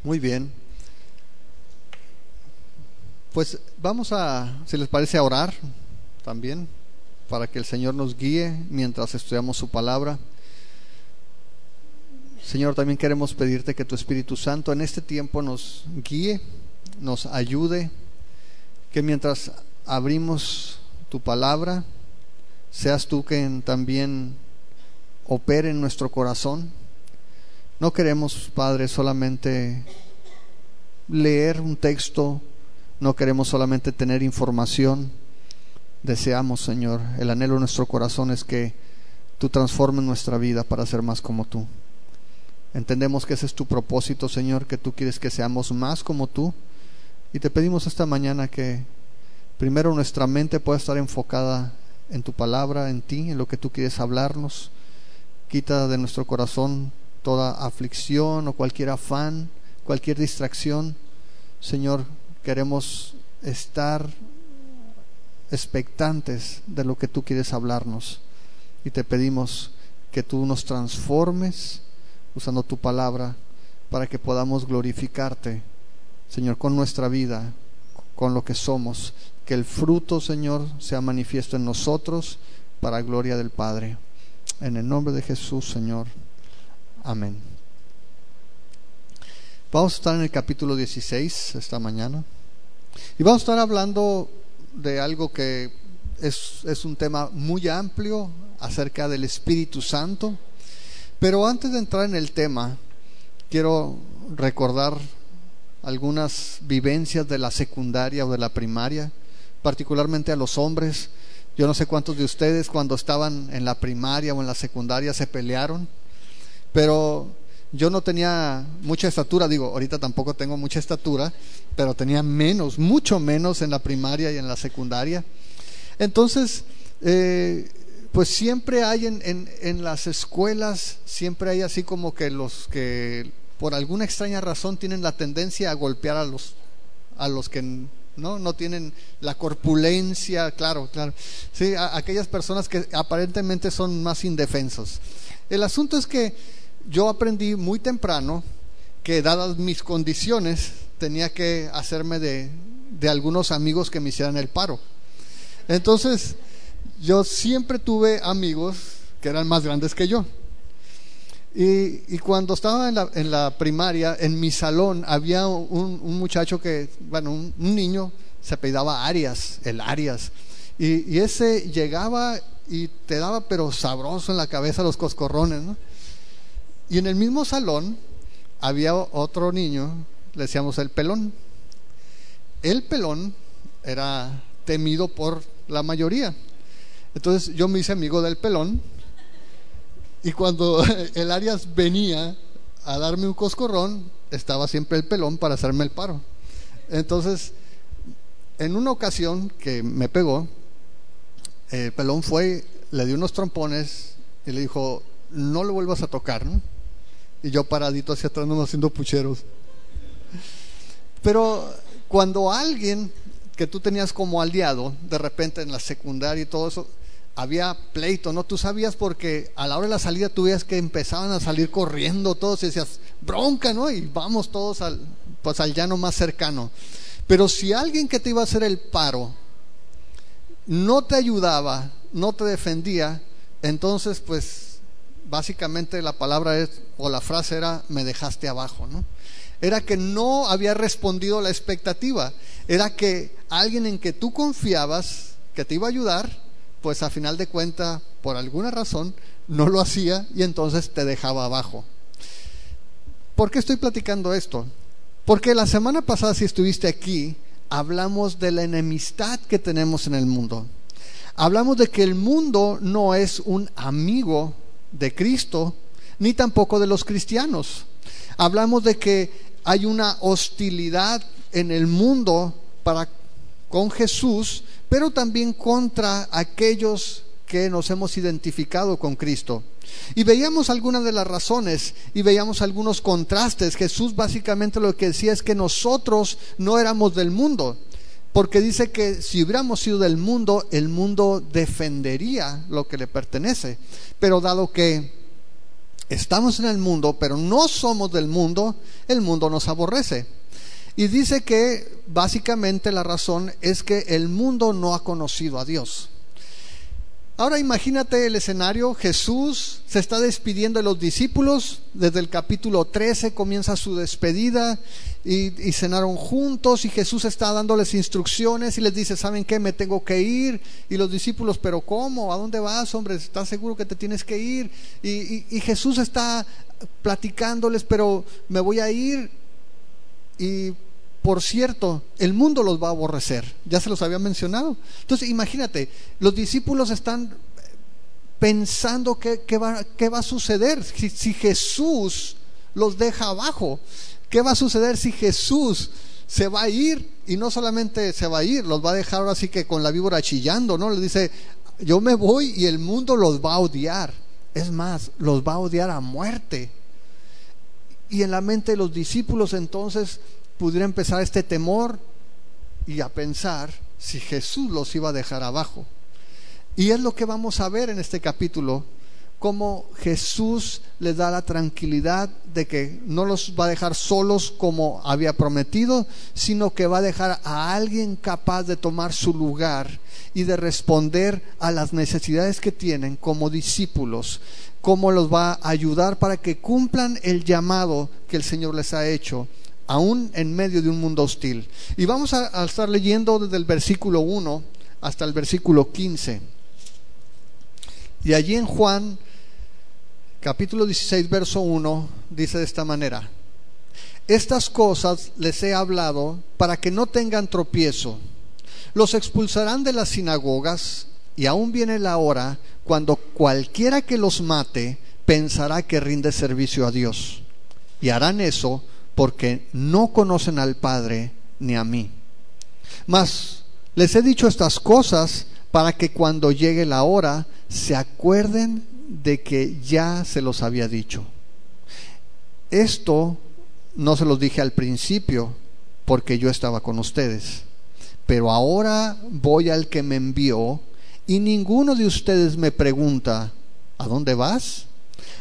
Muy bien. Pues vamos si les parece, a orar también, para que el Señor nos guíe mientras estudiamos su palabra. Señor, también queremos pedirte que tu Espíritu Santo en este tiempo nos guíe, nos ayude, que mientras abrimos tu palabra, seas tú quien también opere en nuestro corazón. No queremos, Padre, solamente leer un texto, no queremos solamente tener información. Deseamos, Señor, el anhelo de nuestro corazón es que tú transformes nuestra vida para ser más como tú. Entendemos que ese es tu propósito, Señor, que tú quieres que seamos más como tú, y te pedimos esta mañana que primero nuestra mente pueda estar enfocada en tu palabra, en ti, en lo que tú quieres hablarnos. Quita de nuestro corazón toda aflicción o cualquier afán, cualquier distracción. Señor, queremos estar expectantes de lo que tú quieres hablarnos, y te pedimos que tú nos transformes usando tu palabra para que podamos glorificarte, Señor, con nuestra vida, con lo que somos. Que el fruto, Señor, sea manifiesto en nosotros para gloria del Padre. En el nombre de Jesús, Señor. Amén. Vamos a estar en el capítulo 16 esta mañana, y vamos a estar hablando de algo que es un tema muy amplio acerca del Espíritu Santo. Pero antes de entrar en el tema, quiero recordar algunas vivencias de la secundaria o de la primaria, particularmente a los hombres. Yo no sé cuántos de ustedes cuando estaban en la primaria o en la secundaria se pelearon, pero yo no tenía mucha estatura. Digo, ahorita tampoco tengo mucha estatura, pero tenía menos, mucho menos en la primaria y en la secundaria. Entonces, pues siempre hay en las escuelas, siempre hay así como que los que por alguna extraña razón tienen la tendencia a golpear a los que no tienen la corpulencia. Claro, sí, aquellas personas que aparentemente son más indefensos. El asunto es que yo aprendí muy temprano que, dadas mis condiciones, tenía que hacerme de algunos amigos que me hicieran el paro. Entonces, yo siempre tuve amigos que eran más grandes que yo. Y cuando estaba en la primaria, en mi salón había un muchacho que, bueno, un niño, se apellidaba Arias, el Arias. Y ese llegaba y te daba pero sabroso en la cabeza los coscorrones, ¿no? Y en el mismo salón había otro niño, le decíamos el Pelón. El Pelón era temido por la mayoría. Entonces yo me hice amigo del Pelón, y cuando el Arias venía a darme un coscorrón, estaba siempre el Pelón para hacerme el paro. Entonces, en una ocasión que me pegó, el Pelón fue, le dio unos trompones y le dijo: no le vuelvas a tocar, ¿no? Y yo paradito hacia atrás, no haciendo pucheros. Pero cuando alguien que tú tenías como aliado, de repente en la secundaria y todo eso, había pleito, ¿no? Tú sabías, porque a la hora de la salida tú veías que empezaban a salir corriendo todos y decías: bronca, ¿no? Y vamos todos al llano más cercano. Pero si alguien que te iba a hacer el paro no te ayudaba, no te defendía, entonces pues básicamente la palabra o la frase era: me dejaste abajo, ¿no? Era que no había respondido a la expectativa. Era que alguien en que tú confiabas, que te iba a ayudar, pues a final de cuentas, por alguna razón, no lo hacía, y entonces te dejaba abajo. ¿Por qué estoy platicando esto? Porque la semana pasada, si estuviste aquí, hablamos de la enemistad que tenemos en el mundo. Hablamos de que el mundo no es un amigo de Cristo, ni tampoco de los cristianos. Hablamos de que hay una hostilidad en el mundo con Jesús, pero también contra aquellos que nos hemos identificado con Cristo. Y veíamos algunas de las razones y veíamos algunos contrastes. Jesús básicamente lo que decía es que nosotros no éramos del mundo, porque dice que si hubiéramos sido del mundo, el mundo defendería lo que le pertenece. Pero dado que Estamos en el mundo, pero no somos del mundo, el mundo nos aborrece. Y dice que básicamente la razón es que el mundo no ha conocido a Dios. Ahora imagínate el escenario. Jesús se está despidiendo de los discípulos. Desde el capítulo 13 comienza su despedida y cenaron juntos, y Jesús está dándoles instrucciones y les dice: ¿saben qué? Me tengo que ir. Y los discípulos: ¿pero cómo? ¿A dónde vas, hombre? ¿Estás seguro que te tienes que ir? Y Jesús está platicándoles: pero me voy a ir, y por cierto, el mundo los va a aborrecer. Ya se los había mencionado. Entonces imagínate, los discípulos están pensando qué va a suceder si Jesús los deja abajo. ¿Qué va a suceder si Jesús se va a ir? Y no solamente se va a ir, los va a dejar ahora sí que con la víbora chillando, ¿no? Les dice: yo me voy y el mundo los va a odiar. Es más, los va a odiar a muerte. Y en la mente de los discípulos entonces pudiera empezar este temor y a pensar si Jesús los iba a dejar abajo. Y es lo que vamos a ver en este capítulo, cómo Jesús les da la tranquilidad de que no los va a dejar solos como había prometido, sino que va a dejar a alguien capaz de tomar su lugar y de responder a las necesidades que tienen como discípulos, cómo los va a ayudar para que cumplan el llamado que el Señor les ha hecho, aún en medio de un mundo hostil. Y vamos a estar leyendo desde el versículo 1 hasta el versículo 15. Y allí en Juan capítulo 16 verso 1 dice de esta manera: estas cosas les he hablado para que no tengan tropiezo. Los expulsarán de las sinagogas, y aún viene la hora cuando cualquiera que los mate pensará que rinde servicio a Dios, y harán eso porque no conocen al Padre ni a mí. Mas les he dicho estas cosas para que cuando llegue la hora se acuerden de que ya se los había dicho. Esto no se los dije al principio, porque yo estaba con ustedes. Pero ahora voy al que me envió, y ninguno de ustedes me pregunta: ¿a dónde vas?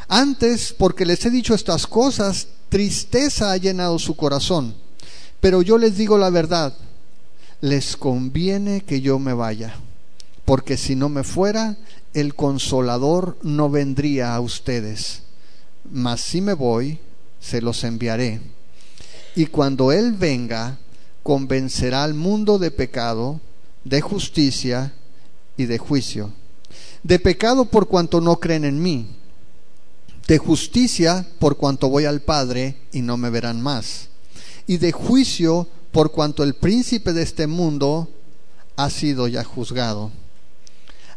Antes, porque les he dicho estas cosas, tristeza ha llenado su corazón. Pero yo les digo la verdad: les conviene que yo me vaya, porque si no me fuera, el Consolador no vendría a ustedes. Mas si me voy, se los enviaré. Y cuando Él venga, convencerá al mundo de pecado, de justicia y de juicio. De pecado por cuanto no creen en mí, de justicia por cuanto voy al Padre y no me verán más, y de juicio por cuanto el príncipe de este mundo ha sido ya juzgado.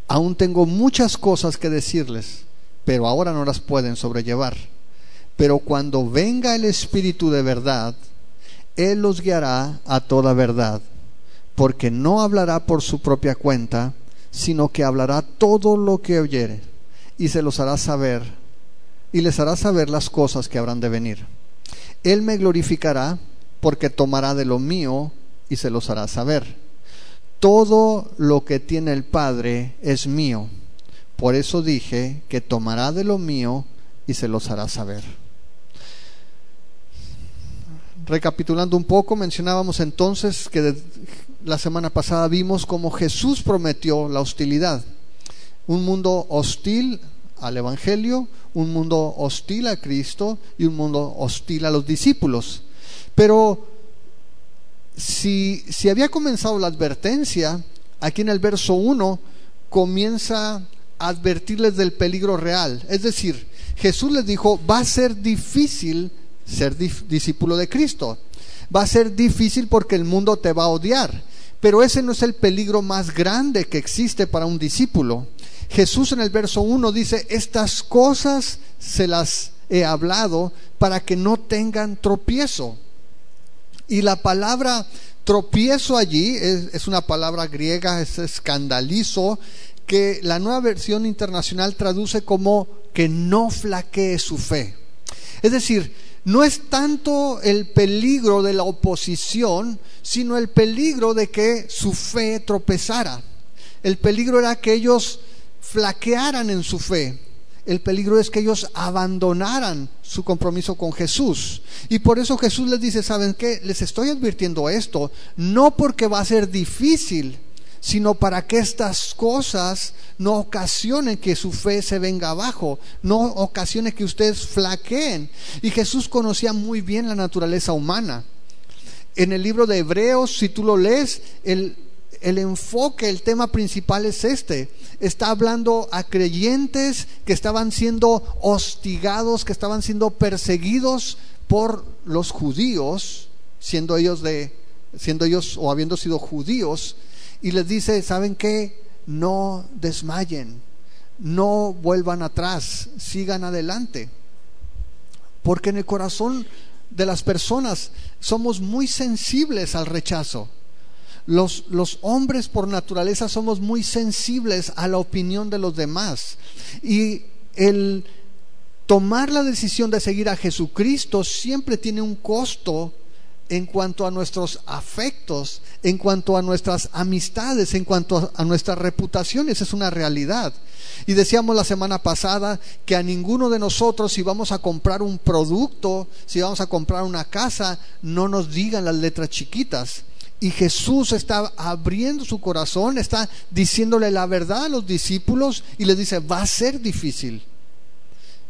Aún tengo muchas cosas que decirles, pero ahora no las pueden sobrellevar. Pero cuando venga el Espíritu de verdad, Él los guiará a toda verdad, porque no hablará por su propia cuenta, sino que hablará todo lo que oyere, y se los hará saber, y les hará saber las cosas que habrán de venir. Él me glorificará, porque tomará de lo mío y se los hará saber. Todo lo que tiene el Padre es mío. Por eso dije que tomará de lo mío y se los hará saber. Recapitulando un poco, mencionábamos entonces que la semana pasada vimos cómo Jesús prometió la hostilidad. Un mundo hostil al Evangelio, un mundo hostil a Cristo y un mundo hostil a los discípulos. Pero si había comenzado la advertencia, aquí en el verso 1 comienza a advertirles del peligro real. Es decir, Jesús les dijo: va a ser difícil ser discípulo de Cristo, va a ser difícil porque el mundo te va a odiar, pero ese no es el peligro más grande que existe para un discípulo. Jesús en el verso 1 dice: estas cosas se las he hablado para que no tengan tropiezo. Y la palabra tropiezo allí es una palabra griega, es escandalizo, que la Nueva Versión Internacional traduce como que no flaquee su fe. Es decir, no es tanto el peligro de la oposición, sino el peligro de que su fe tropezara. El peligro era que ellos flaquearan en su fe. el peligro es que ellos abandonaran su compromiso con Jesús. Y por eso Jesús les dice, ¿saben qué? Les estoy advirtiendo esto, no porque va a ser difícil, sino para que estas cosas no ocasionen que su fe se venga abajo, no ocasionen que ustedes flaqueen. Y Jesús conocía muy bien la naturaleza humana. En el libro de Hebreos, si tú lo lees, el enfoque, el tema principal es este. Está hablando a creyentes que estaban siendo hostigados, que estaban siendo perseguidos por los judíos, siendo ellos o habiendo sido judíos, y les dice, ¿saben qué? No desmayen, no vuelvan atrás, sigan adelante, porque en el corazón de las personas somos muy sensibles al rechazo. Los hombres por naturaleza somos muy sensibles a la opinión de los demás, y el tomar la decisión de seguir a Jesucristo siempre tiene un costo en cuanto a nuestros afectos, en cuanto a nuestras amistades, en cuanto a nuestras reputaciones. Es una realidad. Y decíamos la semana pasada que a ninguno de nosotros, si vamos a comprar un producto, si vamos a comprar una casa, no nos digan las letras chiquitas. Y Jesús está abriendo su corazón, está diciéndole la verdad a los discípulos y les dice, va a ser difícil.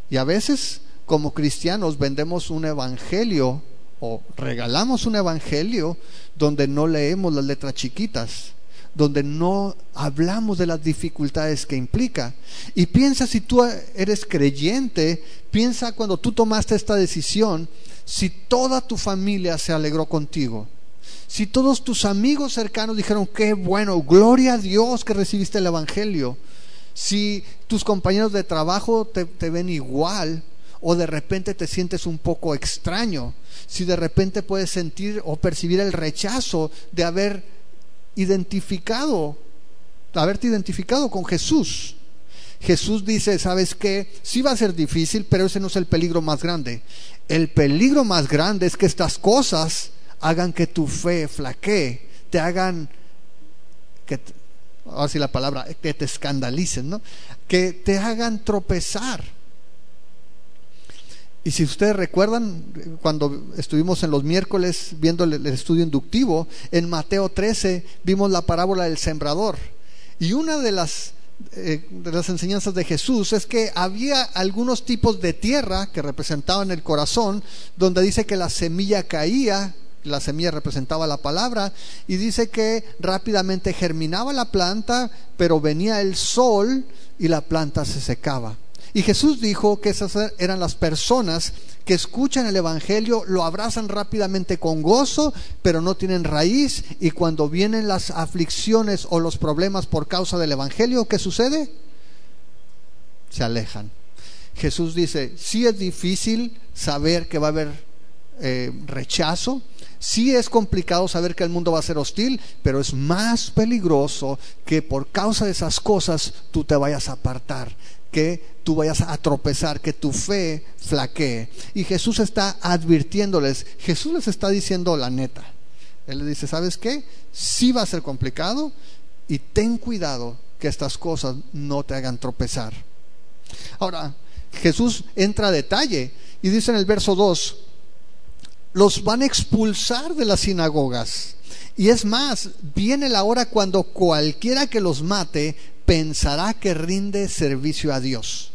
Y a veces como cristianos vendemos un evangelio o regalamos un evangelio donde no leemos las letras chiquitas, donde no hablamos de las dificultades que implica. Y piensa, si tú eres creyente, piensa cuando tú tomaste esta decisión, si toda tu familia se alegró contigo, si todos tus amigos cercanos dijeron, qué bueno, gloria a Dios que recibiste el evangelio, si tus compañeros de trabajo te ven igual, o de repente te sientes un poco extraño, si de repente puedes sentir o percibir el rechazo de haberte identificado con Jesús. Jesús dice, ¿sabes qué? Sí va a ser difícil, pero ese no es el peligro más grande. El peligro más grande es que estas cosas hagan que tu fe flaquee, te hagan ahora sí la palabra, que te escandalicen, ¿no? Que te hagan tropezar. Y si ustedes recuerdan, cuando estuvimos en los miércoles viendo el estudio inductivo, en Mateo 13 vimos la parábola del sembrador. Y una de las enseñanzas de Jesús es que había algunos tipos de tierra que representaban el corazón, donde dice que la semilla caía, la semilla representaba la palabra, y dice que rápidamente germinaba la planta, pero venía el sol y la planta se secaba. Y Jesús dijo que esas eran las personas que escuchan el evangelio, lo abrazan rápidamente con gozo, pero no tienen raíz, y cuando vienen las aflicciones o los problemas por causa del evangelio, ¿qué sucede? Se alejan. Jesús dice, sí es difícil saber que va a haber rechazo, sí es complicado saber que el mundo va a ser hostil, pero es más peligroso que por causa de esas cosas tú te vayas a apartar, que tú vayas a tropezar, que tu fe flaquee. Y Jesús está advirtiéndoles, Jesús les está diciendo la neta. Él les dice, ¿sabes qué? Sí va a ser complicado, y ten cuidado que estas cosas no te hagan tropezar. Ahora, Jesús entra a detalle y dice en el verso 2, los van a expulsar de las sinagogas, y es más, viene la hora cuando cualquiera que los mate pensará que rinde servicio a Dios.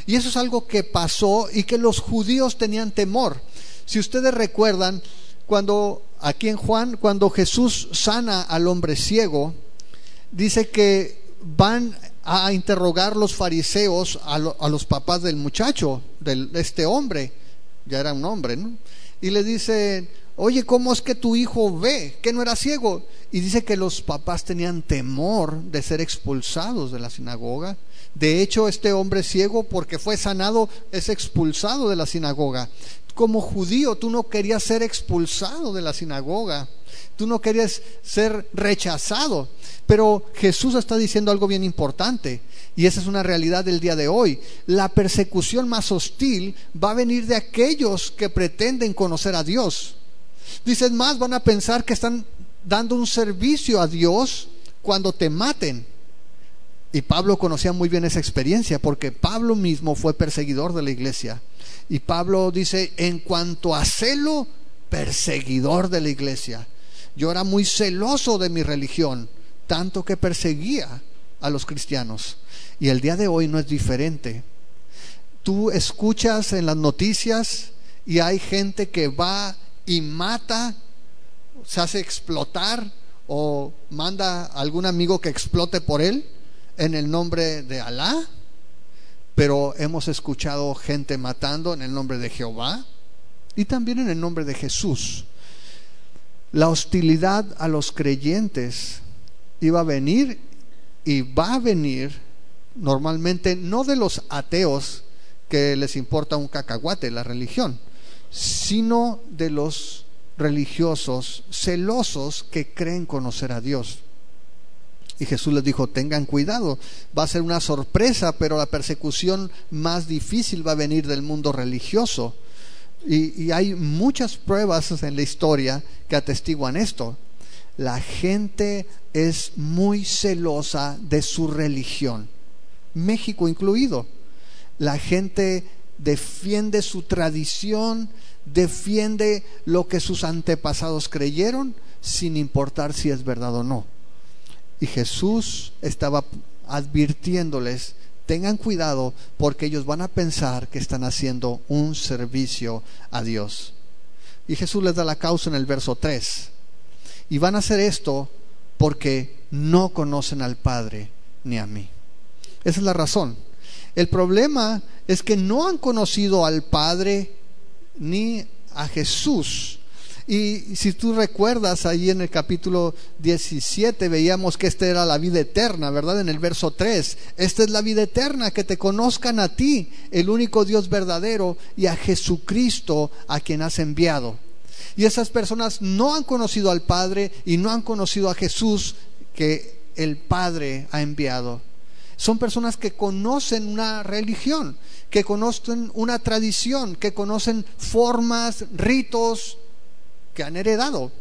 Y eso es algo que pasó y que los judíos tenían temor. Si ustedes recuerdan, aquí en Juan, cuando Jesús sana al hombre ciego, dice que van a interrogar los fariseos a los papás del muchacho, de este hombre, ya era un hombre, ¿no? Y le dicen, oye, ¿cómo es que tu hijo ve? ¿Que no era ciego? Y dice que los papás tenían temor de ser expulsados de la sinagoga. De hecho, este hombre ciego, porque fue sanado, es expulsado de la sinagoga. Como judío, tú no querías ser expulsado de la sinagoga, tú no querías ser rechazado. Pero Jesús está diciendo algo bien importante, y esa es una realidad del día de hoy. La persecución más hostil va a venir de aquellos que pretenden conocer a Dios. Dicen más, van a pensar que están dando un servicio a Dios cuando te maten. Y Pablo conocía muy bien esa experiencia, porque Pablo mismo fue perseguidor de la iglesia. Y Pablo dice, en cuanto a celo, perseguidor de la iglesia. Yo era muy celoso de mi religión, tanto que perseguía a los cristianos. Y el día de hoy no es diferente. Tú escuchas en las noticias y hay gente que va y mata, se hace explotar o manda a algún amigo que explote por él en el nombre de Alá. Pero hemos escuchado gente matando en el nombre de Jehová y también en el nombre de Jesús. La hostilidad a los creyentes iba a venir y va a venir normalmente no de los ateos, que les importa un cacahuate la religión, sino de los religiosos celosos que creen conocer a Dios. Y Jesús les dijo, tengan cuidado, va a ser una sorpresa, pero la persecución más difícil va a venir del mundo religioso. Y hay muchas pruebas en la historia que atestiguan esto. La gente es muy celosa de su religión, México incluido. La gente defiende su tradición, defiende lo que sus antepasados creyeron, sin importar si es verdad o no. Y Jesús estaba advirtiéndoles, tengan cuidado, porque ellos van a pensar que están haciendo un servicio a Dios. Y Jesús les da la causa en el verso 3. Y van a hacer esto porque no conocen al Padre ni a mí. Esa es la razón. El problema es que no han conocido al Padre ni a Jesús. Y si tú recuerdas, ahí en el capítulo 17 veíamos que esta era la vida eterna, ¿verdad? En el verso 3, esta es la vida eterna, que te conozcan a ti, el único Dios verdadero, y a Jesucristo, a quien has enviado. Y esas personas no han conocido al Padre y no han conocido a Jesús, que el Padre ha enviado. Son personas que conocen una religión, que conocen una tradición, que conocen formas, ritos que han heredado.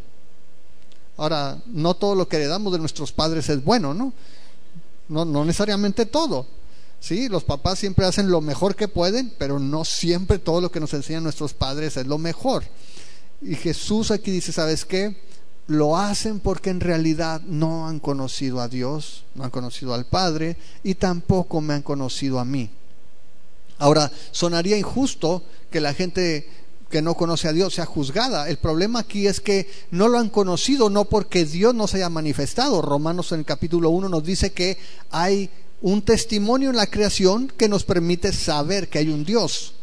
Ahora, no todo lo que heredamos de nuestros padres es bueno, ¿no? No necesariamente todo. Sí, los papás siempre hacen lo mejor que pueden, pero no siempre todo lo que nos enseñan nuestros padres es lo mejor. Y Jesús aquí dice, ¿sabes qué? Lo hacen porque en realidad no han conocido a Dios, no han conocido al Padre y tampoco me han conocido a mí. Ahora, sonaría injusto que la gente que no conoce a Dios sea juzgada. El problema aquí es que no lo han conocido, no porque Dios no se haya manifestado. Romanos en el capítulo 1 nos dice que hay un testimonio en la creación que nos permite saber que hay un Dios.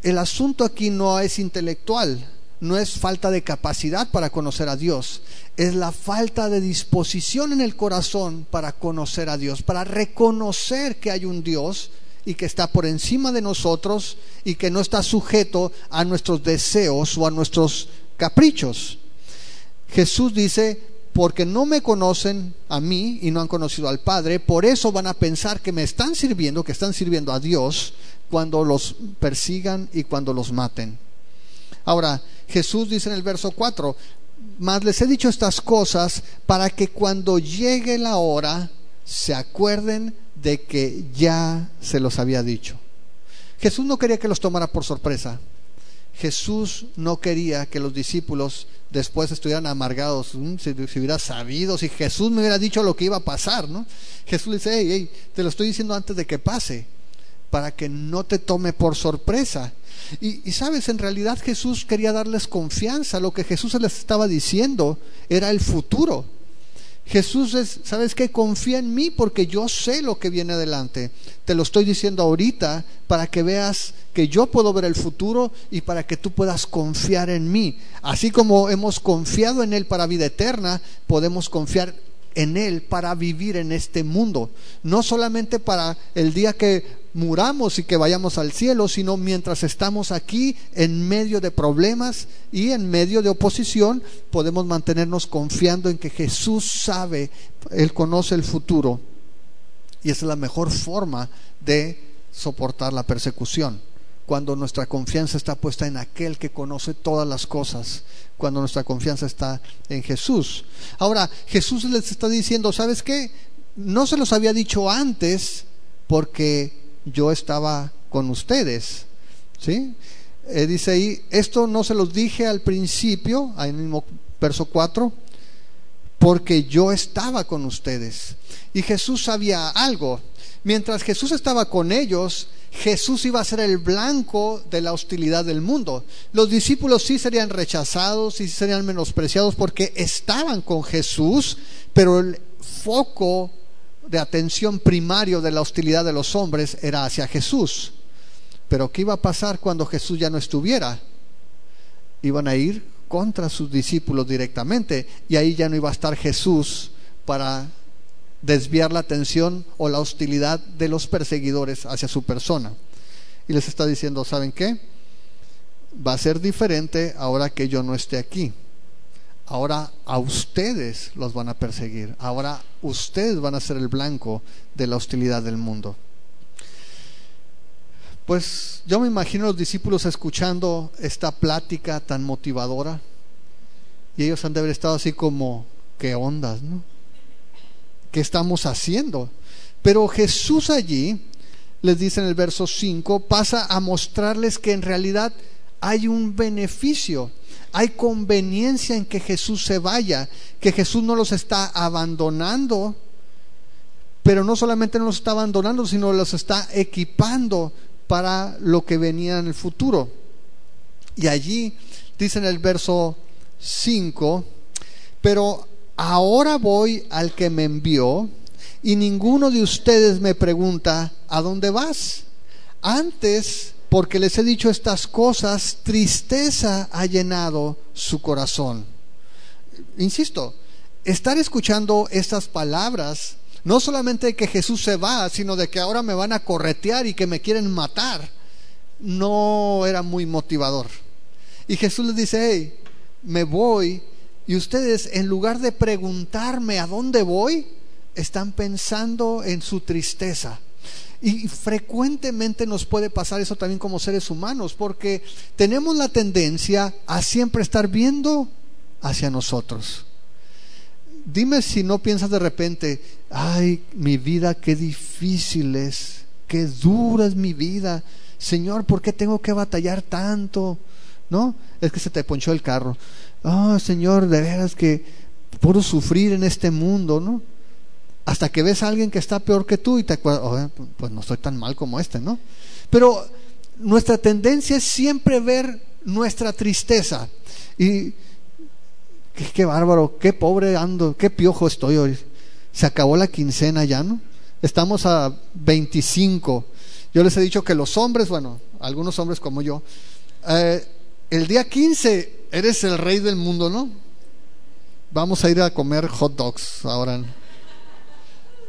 El asunto aquí no es intelectual, no es falta de capacidad para conocer a Dios, es la falta de disposición en el corazón para conocer a Dios, para reconocer que hay un Dios y que está por encima de nosotros y que no está sujeto a nuestros deseos o a nuestros caprichos. Jesús dice, porque no me conocen a mí y no han conocido al Padre, por eso van a pensar que me están sirviendo, que están sirviendo a Dios cuando los persigan y cuando los maten. Ahora, Jesús dice en el verso 4, mas les he dicho estas cosas para que cuando llegue la hora se acuerden de que ya se los había dicho. Jesús no quería que los tomara por sorpresa. Jesús no quería que los discípulos después estuvieran amargados. Si hubiera sabido, si Jesús me hubiera dicho lo que iba a pasar, ¿no? Jesús le dice, hey, te lo estoy diciendo antes de que pase, para que no te tome por sorpresa. Y sabes, en realidad Jesús quería darles confianza. Lo que Jesús les estaba diciendo era el futuro. Jesús es, ¿sabes qué? Confía en mí porque yo sé lo que viene adelante. Te lo estoy diciendo ahorita para que veas que yo puedo ver el futuro y para que tú puedas confiar en mí. Así como hemos confiado en Él para vida eterna, podemos confiar en Él para vivir en este mundo. No solamente para el día que muramos y que vayamos al cielo, sino mientras estamos aquí en medio de problemas y en medio de oposición, podemos mantenernos confiando en que Jesús sabe, Él conoce el futuro, y esa es la mejor forma de soportar la persecución, cuando nuestra confianza está puesta en aquel que conoce todas las cosas, cuando nuestra confianza está en Jesús. Ahora, Jesús les está diciendo, ¿sabes qué? no se los había dicho antes porque yo estaba con ustedes, ¿sí? Dice ahí, esto no se los dije al principio, ahí en el mismo verso 4, porque yo estaba con ustedes. Y Jesús sabía algo. Mientras Jesús estaba con ellos, Jesús iba a ser el blanco de la hostilidad del mundo. Los discípulos sí serían rechazados, sí serían menospreciados porque estaban con Jesús, pero el foco de atención primario de la hostilidad de los hombres era hacia Jesús. Pero ¿qué iba a pasar cuando Jesús ya no estuviera? Iban a ir contra sus discípulos directamente, y ahí ya no iba a estar Jesús para desviar la atención o la hostilidad de los perseguidores hacia su persona. Y les está diciendo, ¿saben qué? Va a ser diferente ahora que yo no esté aquí. Ahora a ustedes los van a perseguir. Ahora ustedes van a ser el blanco de la hostilidad del mundo. Pues yo me imagino a los discípulos escuchando esta plática tan motivadora, y ellos han de haber estado así como, ¿qué ondas, no? ¿Qué estamos haciendo? Pero Jesús allí les dice en el verso 5, pasa a mostrarles que en realidad hay un beneficio, hay conveniencia en que Jesús se vaya, que Jesús no los está abandonando, pero no solamente no los está abandonando, sino los está equipando para lo que venía en el futuro. Y allí dice en el verso 5, pero ahora voy al que me envió, y ninguno de ustedes me pregunta, ¿a dónde vas? Antes, porque les he dicho estas cosas, tristeza ha llenado su corazón. Insisto, estar escuchando estas palabras, no solamente de que Jesús se va, sino de que ahora me van a corretear y que me quieren matar, no era muy motivador. Y Jesús les dice, hey, me voy, y ustedes en lugar de preguntarme a dónde voy, están pensando en su tristeza. Y frecuentemente nos puede pasar eso también como seres humanos, porque tenemos la tendencia a siempre estar viendo hacia nosotros. Dime si no piensas de repente, ay, mi vida qué difícil es, qué dura es mi vida, Señor, ¿por qué tengo que batallar tanto? ¿No? Es que se te ponchó el carro. Oh, Señor, de veras que puro sufrir en este mundo, ¿no? Hasta que ves a alguien que está peor que tú y te acuerdas, oh, pues no estoy tan mal como este, ¿no? Pero nuestra tendencia es siempre ver nuestra tristeza. Y qué bárbaro, qué pobre ando, qué piojo estoy hoy. Se acabó la quincena ya, ¿no? Estamos a 25. Yo les he dicho que los hombres, bueno, algunos hombres como yo, el día 15 eres el rey del mundo, ¿no? Vamos a ir a comer hot dogs ahora.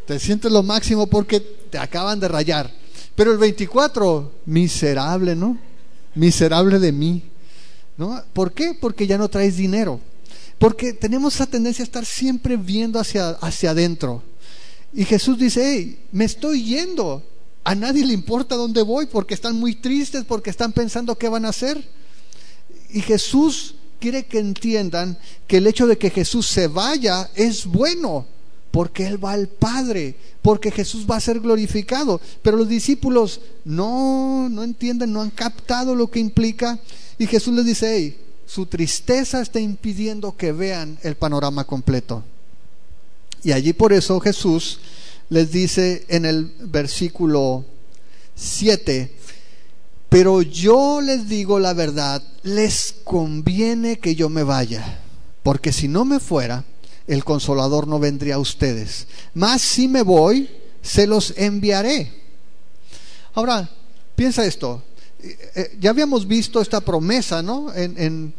Te sientes lo máximo porque te acaban de rayar. Pero el 24, miserable, ¿no? Miserable de mí, ¿no? ¿Por qué? Porque ya no traes dinero. Porque tenemos esa tendencia a estar siempre viendo hacia adentro. Y Jesús dice, hey, me estoy yendo. A nadie le importa dónde voy porque están muy tristes, porque están pensando qué van a hacer. Y Jesús quiere que entiendan que el hecho de que Jesús se vaya es bueno, porque Él va al Padre, porque Jesús va a ser glorificado. Pero los discípulos no entienden, no han captado lo que implica. Y Jesús les dice, hey, su tristeza está impidiendo que vean el panorama completo. Y allí por eso Jesús les dice en el versículo 7, pero yo les digo la verdad, les conviene que yo me vaya, porque si no me fuera, el Consolador no vendría a ustedes, mas si me voy, se los enviaré. Ahora, piensa esto. Ya habíamos visto esta promesa, ¿no? En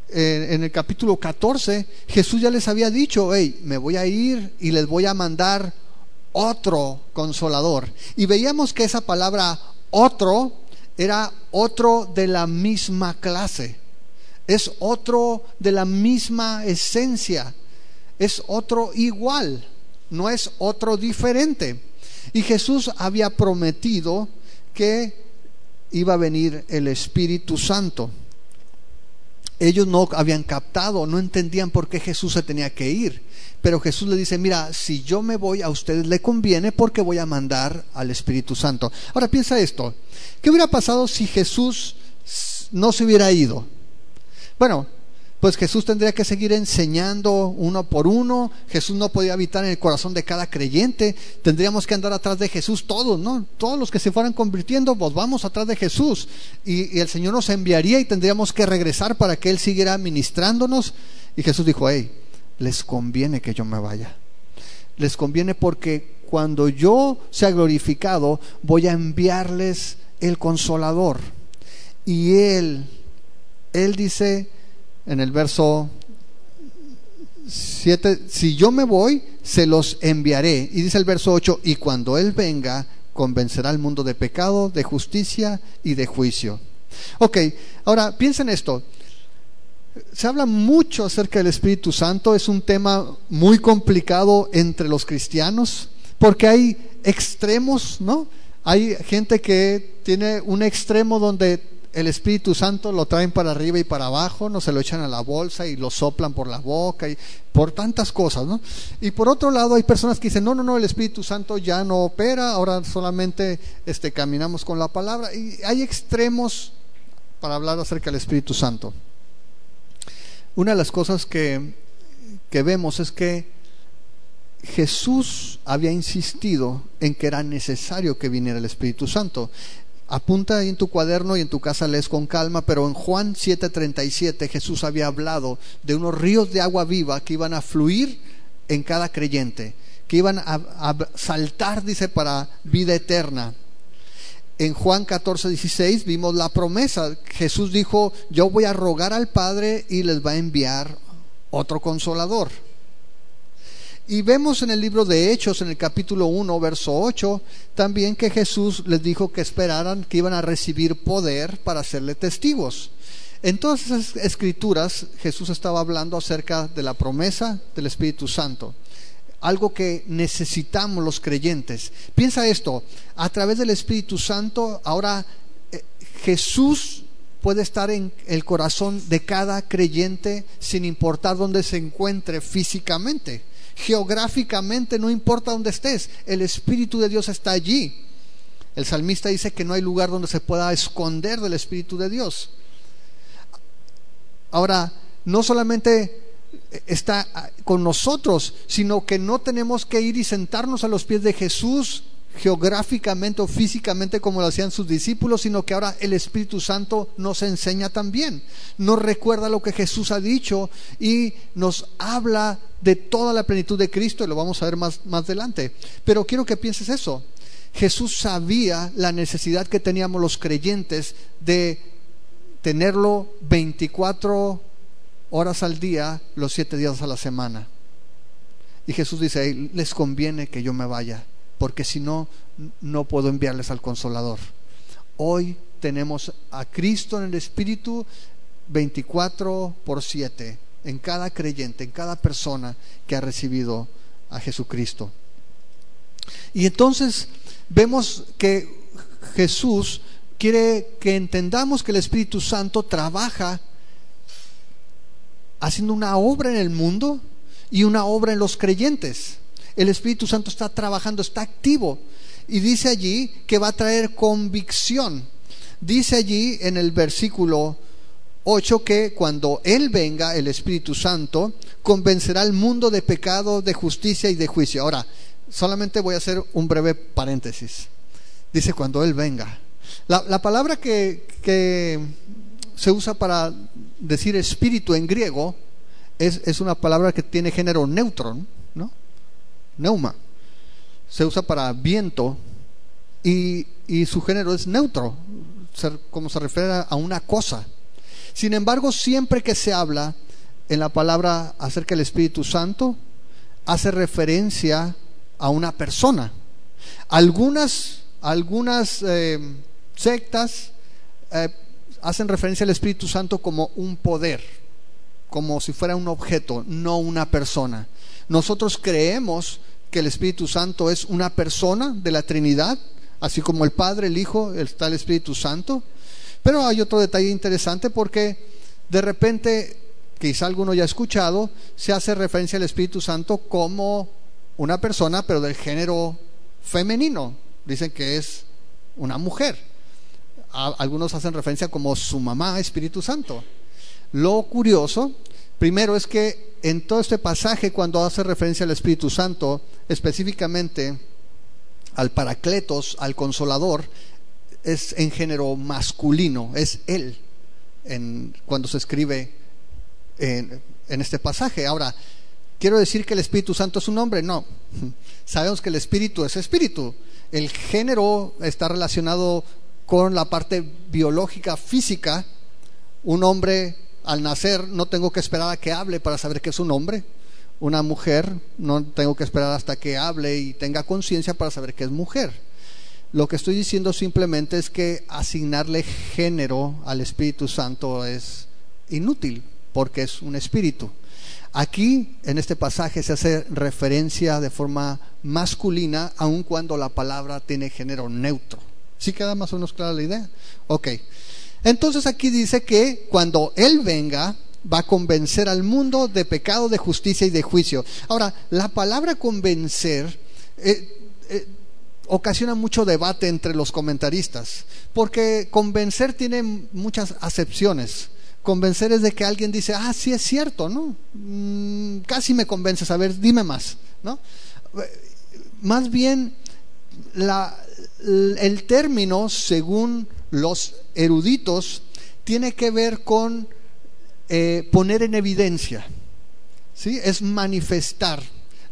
el capítulo 14, Jesús ya les había dicho, hey, me voy a ir y les voy a mandar otro Consolador. Y veíamos que esa palabra otro era otro de la misma clase, es otro de la misma esencia, es otro igual, no es otro diferente. Y Jesús había prometido que iba a venir el Espíritu Santo. Ellos no habían captado, no entendían por qué Jesús se tenía que ir. Pero Jesús les dice, mira, si yo me voy, a ustedes les conviene porque voy a mandar al Espíritu Santo. Ahora piensa esto, ¿qué hubiera pasado si Jesús no se hubiera ido? Bueno, pues Jesús tendría que seguir enseñando uno por uno. Jesús no podía habitar en el corazón de cada creyente. Tendríamos que andar atrás de Jesús todos, ¿no? Todos los que se fueran convirtiendo, pues vamos atrás de Jesús. Y el Señor nos enviaría y tendríamos que regresar para que Él siguiera ministrándonos. Y Jesús dijo, hey, les conviene que yo me vaya. Les conviene porque cuando yo sea glorificado, voy a enviarles el Consolador. Y Él dice en el verso 7, si yo me voy, se los enviaré. Y dice el verso 8, y cuando Él venga, convencerá al mundo de pecado, de justicia y de juicio. Ok, ahora piensen esto. Se habla mucho acerca del Espíritu Santo. Es un tema muy complicado entre los cristianos, porque hay extremos, ¿no? Hay gente que tiene un extremo donde el Espíritu Santo lo traen para arriba y para abajo, no se lo echan a la bolsa y lo soplan por la boca y por tantas cosas, ¿no? Y por otro lado hay personas que dicen, no, el Espíritu Santo ya no opera, ahora solamente caminamos con la palabra. Y hay extremos para hablar acerca del Espíritu Santo. Una de las cosas que vemos es que Jesús había insistido en que era necesario que viniera el Espíritu Santo. Apunta ahí en tu cuaderno y en tu casa lees con calma, pero en Juan 7:37 Jesús había hablado de unos ríos de agua viva que iban a fluir en cada creyente, que iban a saltar, dice, para vida eterna. En Juan 14:16 vimos la promesa. Jesús dijo, yo voy a rogar al Padre y les va a enviar otro Consolador. Y vemos en el libro de Hechos, en el capítulo 1, verso 8, también que Jesús les dijo que esperaran, que iban a recibir poder para serle testigos. En todas esas escrituras Jesús estaba hablando acerca de la promesa del Espíritu Santo, algo que necesitamos los creyentes. Piensa esto, a través del Espíritu Santo ahora Jesús puede estar en el corazón de cada creyente sin importar dónde se encuentre físicamente. Geográficamente, no importa dónde estés, el Espíritu de Dios está allí. El salmista dice que no hay lugar donde se pueda esconder del Espíritu de Dios. Ahora, no solamente está con nosotros, sino que no tenemos que ir y sentarnos a los pies de Jesús geográficamente o físicamente como lo hacían sus discípulos, sino que ahora el Espíritu Santo nos enseña también, nos recuerda lo que Jesús ha dicho y nos habla de toda la plenitud de Cristo, y lo vamos a ver más adelante. Pero quiero que pienses eso. Jesús sabía la necesidad que teníamos los creyentes de tenerlo 24 horas al día, los 7 días a la semana. Y Jesús dice, hey, les conviene que yo me vaya, porque si no, no puedo enviarles al Consolador. Hoy tenemos a Cristo en el Espíritu 24/7 en cada creyente, en cada persona que ha recibido a Jesucristo. Y entonces vemos que Jesús quiere que entendamos que el Espíritu Santo trabaja haciendo una obra en el mundo y una obra en los creyentes. El Espíritu Santo está trabajando, está activo, y dice allí que va a traer convicción. Dice allí en el versículo 8 que cuando Él venga, el Espíritu Santo, convencerá al mundo de pecado, de justicia y de juicio. Ahora, solamente voy a hacer un breve paréntesis. Dice cuando Él venga. La palabra que se usa para decir espíritu en griego es una palabra que tiene género neutro, ¿no? Neuma. Se usa para viento y su género es neutro, como se refiere a una cosa. Sin embargo, siempre que se habla en la palabra acerca del Espíritu Santo, hace referencia a una persona. Algunas sectas hacen referencia al Espíritu Santo como un poder, como si fuera un objeto, no una persona. Nosotros creemos que el Espíritu Santo es una persona de la Trinidad, así como el Padre, el Hijo, está el Espíritu Santo. Pero hay otro detalle interesante, porque de repente, quizá alguno ya ha escuchado, se hace referencia al Espíritu Santo como una persona, pero del género femenino. Dicen que es una mujer. Algunos hacen referencia como su mamá, Espíritu Santo. Lo curioso, primero, es que en todo este pasaje, cuando hace referencia al Espíritu Santo, específicamente al Paracletos, al Consolador, es en género masculino, es él, cuando se escribe en este pasaje. Ahora, ¿quiero decir que el Espíritu Santo es un hombre? No. Sabemos que el Espíritu es Espíritu. El género está relacionado con la parte biológica, física. Un hombre al nacer no tengo que esperar a que hable para saber que es un hombre. Una mujer no tengo que esperar hasta que hable y tenga conciencia para saber que es mujer. Lo que estoy diciendo simplemente es que asignarle género al Espíritu Santo es inútil, porque es un espíritu. Aquí en este pasaje se hace referencia de forma masculina, aun cuando la palabra tiene género neutro. ¿Sí queda más o menos clara la idea? Ok. Entonces aquí dice que cuando Él venga, va a convencer al mundo de pecado, de justicia y de juicio. Ahora, la palabra convencer ocasiona mucho debate entre los comentaristas, porque convencer tiene muchas acepciones. Convencer es de que alguien dice, sí es cierto, ¿no? Casi me convences, a ver, dime más, ¿no? Más bien, el término, según los eruditos, tiene que ver con poner en evidencia, ¿sí? Es manifestar.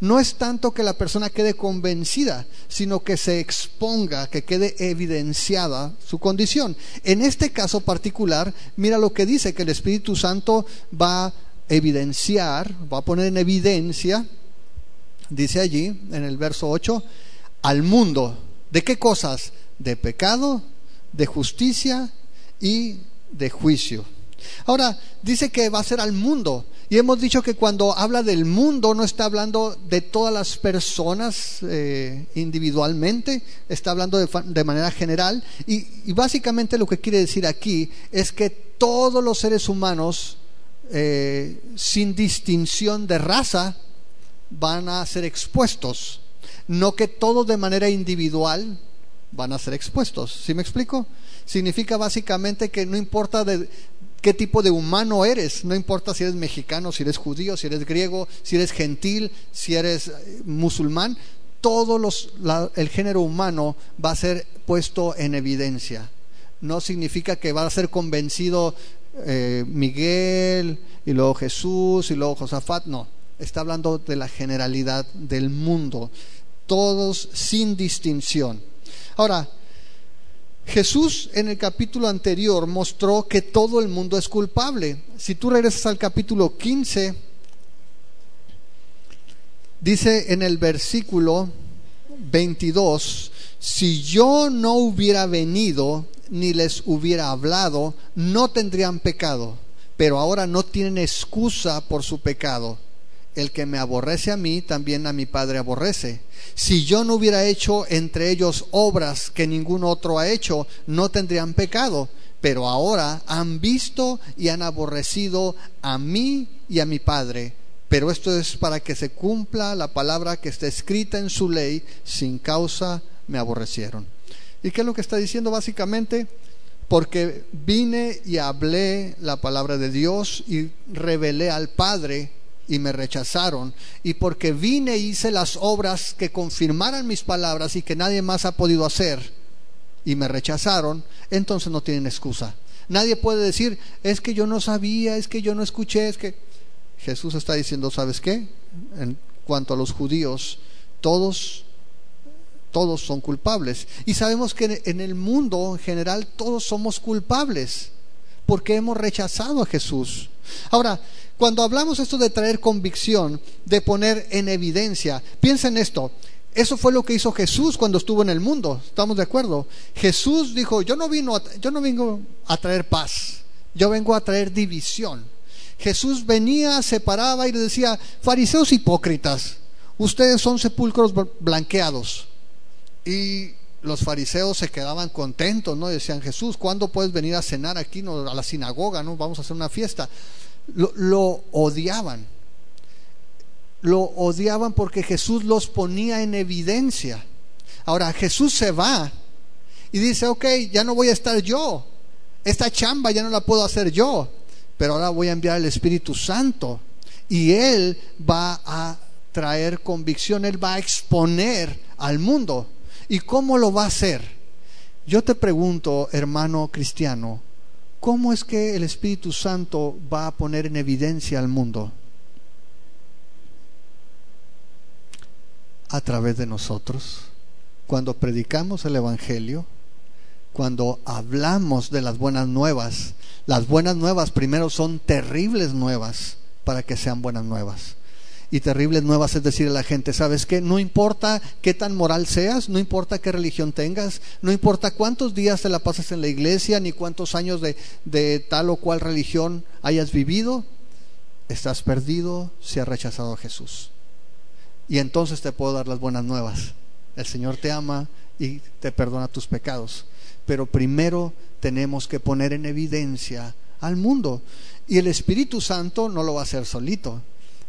No es tanto que la persona quede convencida, sino que se exponga, que quede evidenciada su condición. En este caso particular, mira lo que dice, que el Espíritu Santo va a evidenciar, va a poner en evidencia, dice allí en el verso 8, al mundo. ¿De qué cosas? De pecado, de justicia y de juicio. Ahora, dice que va a ser al mundo. Y hemos dicho que cuando habla del mundo no está hablando de todas las personas individualmente, está hablando de manera general. Y básicamente lo que quiere decir aquí es que todos los seres humanos, sin distinción de raza, van a ser expuestos. No que todos de manera individual van a ser expuestos. ¿Sí me explico? Significa básicamente que no importa qué tipo de humano eres, no importa si eres mexicano, si eres judío, si eres griego, si eres gentil, si eres musulmán, el género humano va a ser puesto en evidencia. No significa que va a ser convencido Miguel y luego Jesús y luego Josafat, no, está hablando de la generalidad del mundo, todos sin distinción. Ahora, Jesús en el capítulo anterior mostró que todo el mundo es culpable. Si tú regresas al capítulo 15, dice en el versículo 22, si yo no hubiera venido ni les hubiera hablado, no tendrían pecado, pero ahora no tienen excusa por su pecado. El que me aborrece a mí, también a mi Padre aborrece. Si yo no hubiera hecho entre ellos obras que ningún otro ha hecho, no tendrían pecado. Pero ahora han visto y han aborrecido a mí y a mi Padre. Pero esto es para que se cumpla la palabra que está escrita en su ley: sin causa me aborrecieron. ¿Y qué es lo que está diciendo básicamente? Porque vine y hablé la palabra de Dios y revelé al Padre y me rechazaron, y porque vine e hice las obras que confirmaran mis palabras y que nadie más ha podido hacer y me rechazaron, entonces no tienen excusa. Nadie puede decir, es que yo no sabía, es que yo no escuché, es que... Jesús está diciendo, ¿sabes qué? En cuanto a los judíos, todos son culpables, y sabemos que en el mundo en general todos somos culpables porque hemos rechazado a Jesús. Ahora, cuando hablamos esto de traer convicción, de poner en evidencia, piensa en esto. Eso fue lo que hizo Jesús cuando estuvo en el mundo. ¿Estamos de acuerdo? Jesús dijo, yo no vengo a traer paz, yo vengo a traer división. Jesús venía, se paraba y le decía, fariseos hipócritas, ustedes son sepulcros blanqueados y los fariseos se quedaban contentos, ¿no? Decían: Jesús, ¿cuándo puedes venir a cenar aquí, no, a la sinagoga, ¿no? Vamos a hacer una fiesta. Lo odiaban. Lo odiaban porque Jesús los ponía en evidencia. Ahora Jesús se va y dice: ok, ya no voy a estar yo, esta chamba ya no la puedo hacer yo, pero ahora voy a enviar al Espíritu Santo, y Él va a traer convicción, Él va a exponer al mundo. ¿Y cómo lo va a hacer? Yo te pregunto, hermano cristiano, ¿cómo es que el Espíritu Santo va a poner en evidencia al mundo? A través de nosotros. Cuando predicamos el Evangelio, cuando hablamos de las buenas nuevas. Las buenas nuevas primero son terribles nuevas para que sean buenas nuevas. Y terribles nuevas es decir a la gente: ¿sabes qué? No importa qué tan moral seas, no importa qué religión tengas, no importa cuántos días te la pasas en la iglesia, ni cuántos años de tal o cual religión hayas vivido, estás perdido si has rechazado a Jesús. Y entonces te puedo dar las buenas nuevas. El Señor te ama y te perdona tus pecados. Pero primero tenemos que poner en evidencia al mundo. Y el Espíritu Santo no lo va a hacer solito.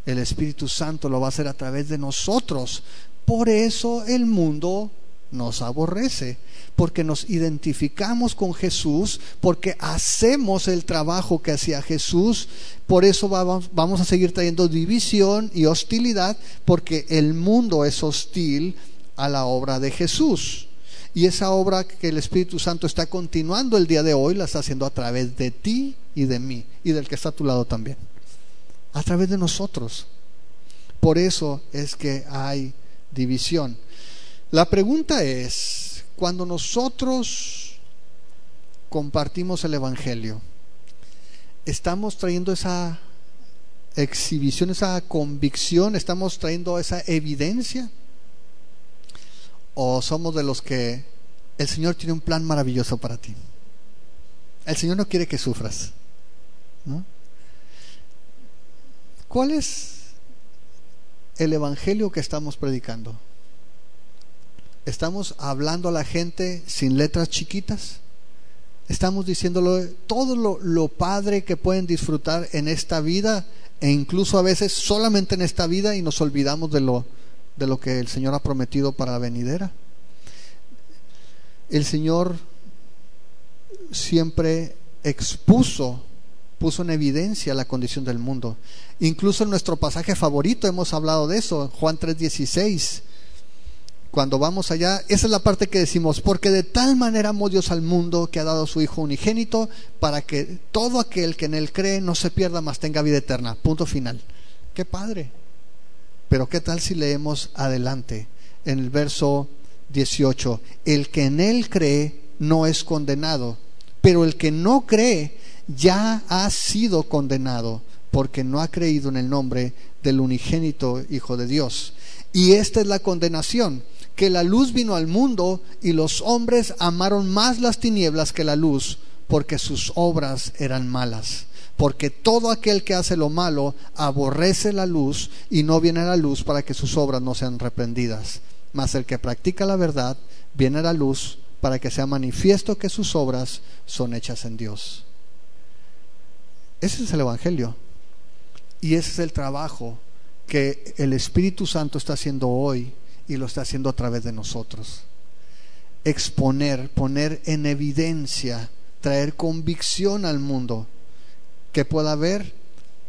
El Espíritu Santo lo va a hacer a través de nosotros. Por eso el mundo nos aborrece, porque nos identificamos con Jesús, porque hacemos el trabajo que hacía Jesús. Por eso vamos a seguir trayendo división y hostilidad, porque el mundo es hostil a la obra de Jesús. Y esa obra que el Espíritu Santo está continuando el día de hoy, la está haciendo a través de ti y de mí, y del que está a tu lado también, a través de nosotros. Por eso es que hay división. La pregunta es: cuando nosotros compartimos el Evangelio, ¿estamos trayendo esa exhibición, esa convicción? ¿Estamos trayendo esa evidencia? ¿O somos de los que el Señor tiene un plan maravilloso para ti? El Señor no quiere que sufras, ¿no? ¿Cuál es el Evangelio que estamos predicando? ¿Estamos hablando a la gente sin letras chiquitas? ¿Estamos diciéndole todo lo padre que pueden disfrutar en esta vida, e incluso a veces solamente en esta vida, y nos olvidamos de lo que el Señor ha prometido para la venidera? El Señor siempre puso en evidencia la condición del mundo. Incluso en nuestro pasaje favorito hemos hablado de eso, en Juan 3:16. Cuando vamos allá, esa es la parte que decimos: porque de tal manera amó Dios al mundo, que ha dado a su Hijo unigénito, para que todo aquel que en Él cree no se pierda, mas tenga vida eterna. Punto final. ¡Qué padre! Pero ¿qué tal si leemos adelante en el verso 18? El que en Él cree no es condenado, pero el que no cree ya ha sido condenado, porque no ha creído en el nombre del unigénito Hijo de Dios. Y esta es la condenación, que la luz vino al mundo, y los hombres amaron más las tinieblas que la luz, porque sus obras eran malas. Porque todo aquel que hace lo malo aborrece la luz y no viene a la luz, para que sus obras no sean reprendidas. Mas el que practica la verdad viene a la luz, para que sea manifiesto que sus obras son hechas en Dios. Ese es el Evangelio, y ese es el trabajo que el Espíritu Santo está haciendo hoy, y lo está haciendo a través de nosotros. Exponer, poner en evidencia, traer convicción al mundo, que pueda ver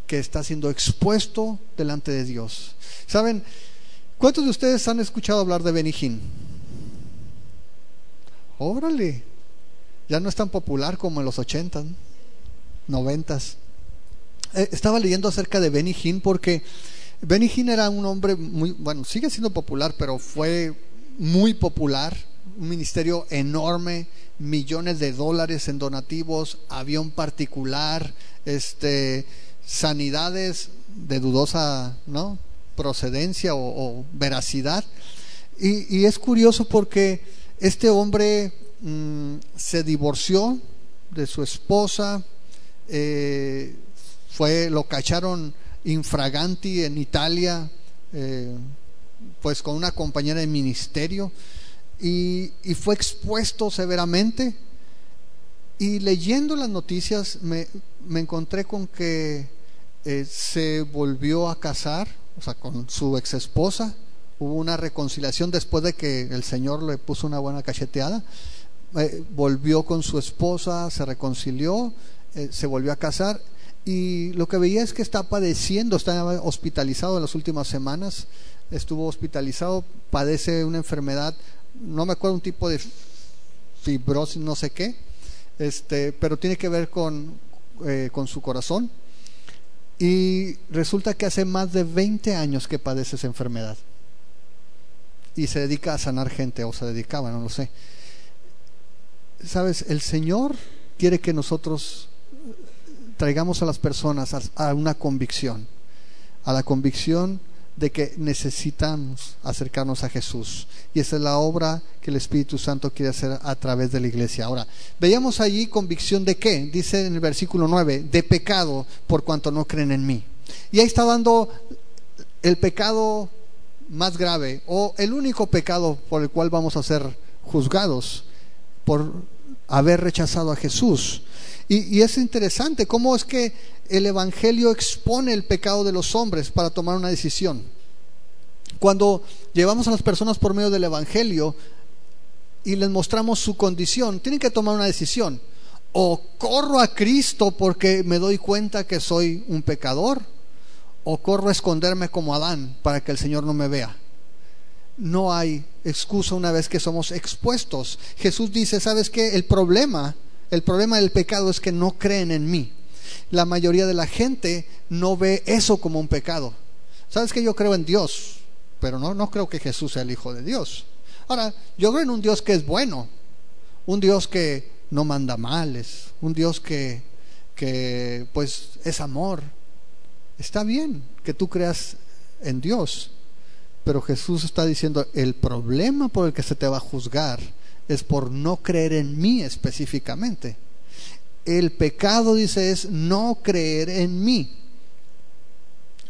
que está siendo expuesto delante de Dios. ¿Saben? ¿Cuántos de ustedes han escuchado hablar de Benny Hinn? Órale, ya no es tan popular como en los 80s, 90s. Estaba leyendo acerca de Benny Hinn, porque Benny Hinn era un hombre muy, bueno, sigue siendo popular, pero fue muy popular. Un ministerio enorme, millones de dólares en donativos, avión particular, sanidades de dudosa, ¿no?, procedencia o veracidad. Y es curioso porque este hombre se divorció de su esposa, lo cacharon infraganti en Italia, pues con una compañera de ministerio, y fue expuesto severamente. Y leyendo las noticias me encontré con que se volvió a casar, o sea, con su ex esposa. Hubo una reconciliación después de que el Señor le puso una buena cacheteada. Volvió con su esposa, se reconcilió, se volvió a casar. Y lo que veía es que está padeciendo, está hospitalizado en las últimas semanas. Estuvo hospitalizado, padece una enfermedad, no me acuerdo, un tipo de fibrosis, no sé qué, pero tiene que ver con su corazón. Y resulta que hace más de 20 años que padece esa enfermedad. Y se dedica a sanar gente, o se dedicaba, no lo sé. Sabes, el Señor quiere que nosotros traigamos a las personas a una convicción, a la convicción de que necesitamos acercarnos a Jesús, y esa es la obra que el Espíritu Santo quiere hacer a través de la iglesia. Ahora, veíamos allí convicción de qué, dice en el versículo 9, de pecado por cuanto no creen en mí. Y ahí está dando el pecado más grave, o el único pecado por el cual vamos a ser juzgados, por haber rechazado a Jesús. Y es interesante cómo es que el Evangelio expone el pecado de los hombres para tomar una decisión. Cuando llevamos a las personas por medio del Evangelio y les mostramos su condición, tienen que tomar una decisión: o corro a Cristo porque me doy cuenta que soy un pecador, o corro a esconderme como Adán para que el Señor no me vea. No hay excusa una vez que somos expuestos. Jesús dice: ¿sabes qué? El problema del pecado es que no creen en mí. La mayoría de la gente no ve eso como un pecado. ¿Sabes qué? Yo creo en Dios, pero no creo que Jesús sea el Hijo de Dios. Ahora, yo creo en un Dios que es bueno, un Dios que no manda males, un Dios que pues es amor. Está bien que tú creas en Dios, pero Jesús está diciendo: el problema por el que se te va a juzgar es por no creer en mí específicamente. El pecado, dice, es no creer en mí.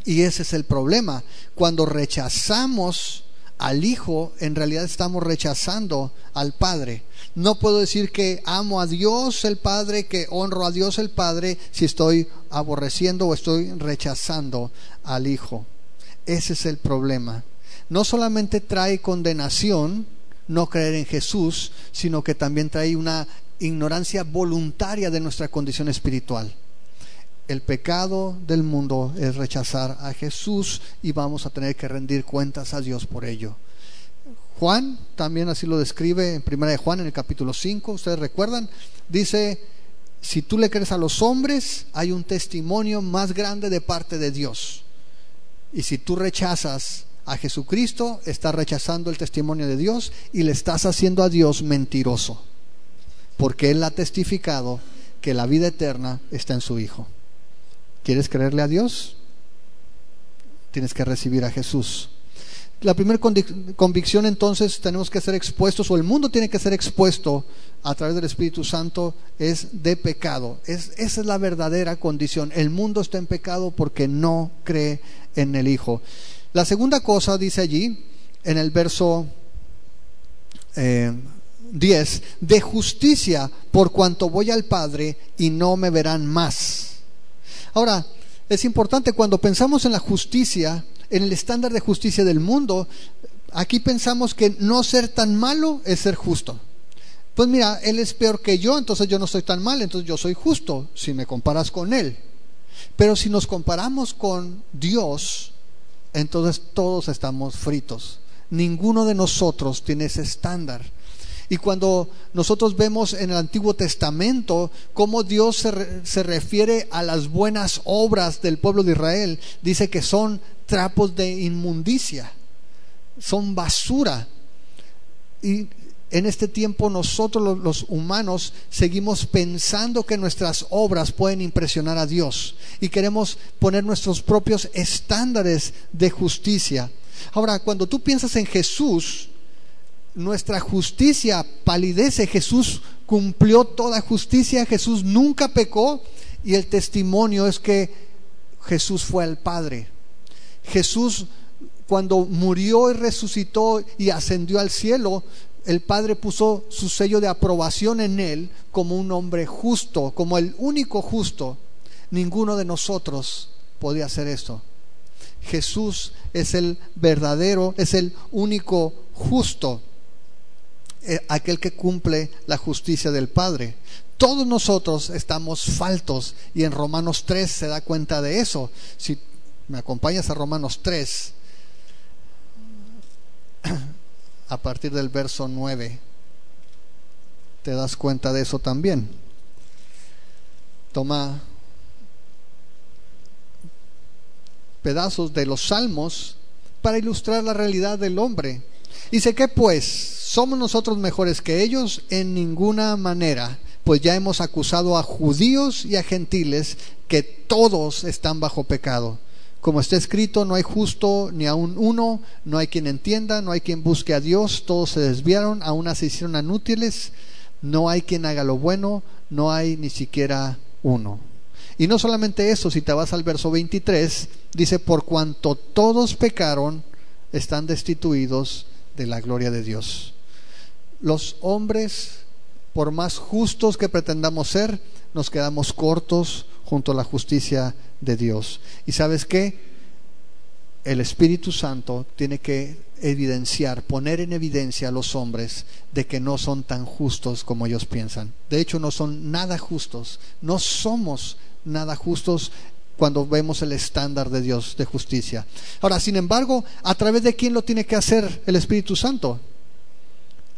Y ese es el problema. Cuando rechazamos al Hijo, en realidad estamos rechazando al Padre. No puedo decir que amo a Dios el Padre, que honro a Dios el Padre, si estoy aborreciendo o estoy rechazando al Hijo. Ese es el problema. No solamente trae condenación no creer en Jesús, sino que también trae una ignorancia voluntaria de nuestra condición espiritual. El pecado del mundo es rechazar a Jesús, y vamos a tener que rendir cuentas a Dios por ello. Juan también así lo describe en 1 Juan, en el capítulo 5, ustedes recuerdan, dice: si tú le crees a los hombres, hay un testimonio más grande de parte de Dios. Y si tú rechazas a Jesucristo, estás rechazando el testimonio de Dios y le estás haciendo a Dios mentiroso, porque Él ha testificado que la vida eterna está en su Hijo. ¿Quieres creerle a Dios? Tienes que recibir a Jesús. La primera convicción, entonces, tenemos que ser expuestos, o el mundo tiene que ser expuesto a través del Espíritu Santo, es de pecado. Esa es la verdadera condición. El mundo está en pecado porque no cree en el Hijo. La segunda cosa, dice allí en el verso 10: de justicia, por cuanto voy al Padre y no me verán más. Ahora, es importante, cuando pensamos en la justicia, en el estándar de justicia del mundo, aquí pensamos que no ser tan malo es ser justo. Pues mira, él es peor que yo, entonces yo no soy tan mal, entonces yo soy justo si me comparas con él. Pero si nos comparamos con Dios, entonces todos estamos fritos. Ninguno de nosotros tiene ese estándar. Y cuando nosotros vemos en el Antiguo Testamento cómo Dios se refiere a las buenas obras del pueblo de Israel, dice que son trapos de inmundicia, son basura. Y en este tiempo nosotros los humanos seguimos pensando que nuestras obras pueden impresionar a Dios, y queremos poner nuestros propios estándares de justicia. Ahora, cuando tú piensas en Jesús, nuestra justicia palidece. Jesús cumplió toda justicia, Jesús nunca pecó, y el testimonio es que Jesús fue al Padre. Jesús, cuando murió y resucitó y ascendió al cielo, el Padre puso su sello de aprobación en él como un hombre justo, como el único justo. Ninguno de nosotros podía hacer esto. Jesús es el verdadero, es el único justo, aquel que cumple la justicia del Padre. Todos nosotros estamos faltos, y en Romanos 3 se da cuenta de eso. Si me acompañas a Romanos 3, a partir del verso 9, te das cuenta de eso también. Toma pedazos de los salmos para ilustrar la realidad del hombre. Dice que pues, ¿somos nosotros mejores que ellos? En ninguna manera, pues ya hemos acusado a judíos y a gentiles que todos están bajo pecado. Como está escrito, no hay justo ni aun uno, no hay quien entienda, no hay quien busque a Dios, todos se desviaron, a una se hicieron inútiles, no hay quien haga lo bueno, no hay ni siquiera uno. Y no solamente eso, si te vas al verso 23, dice: por cuanto todos pecaron, están destituidos de la gloria de Dios. Los hombres, por más justos que pretendamos ser, nos quedamos cortos junto a la justicia de Dios. ¿Y sabes qué? El Espíritu Santo tiene que evidenciar, poner en evidencia a los hombres de que no son tan justos como ellos piensan. De hecho, no son nada justos, no somos nada justos cuando vemos el estándar de Dios de justicia. Ahora, sin embargo, ¿a través de quién lo tiene que hacer el Espíritu Santo?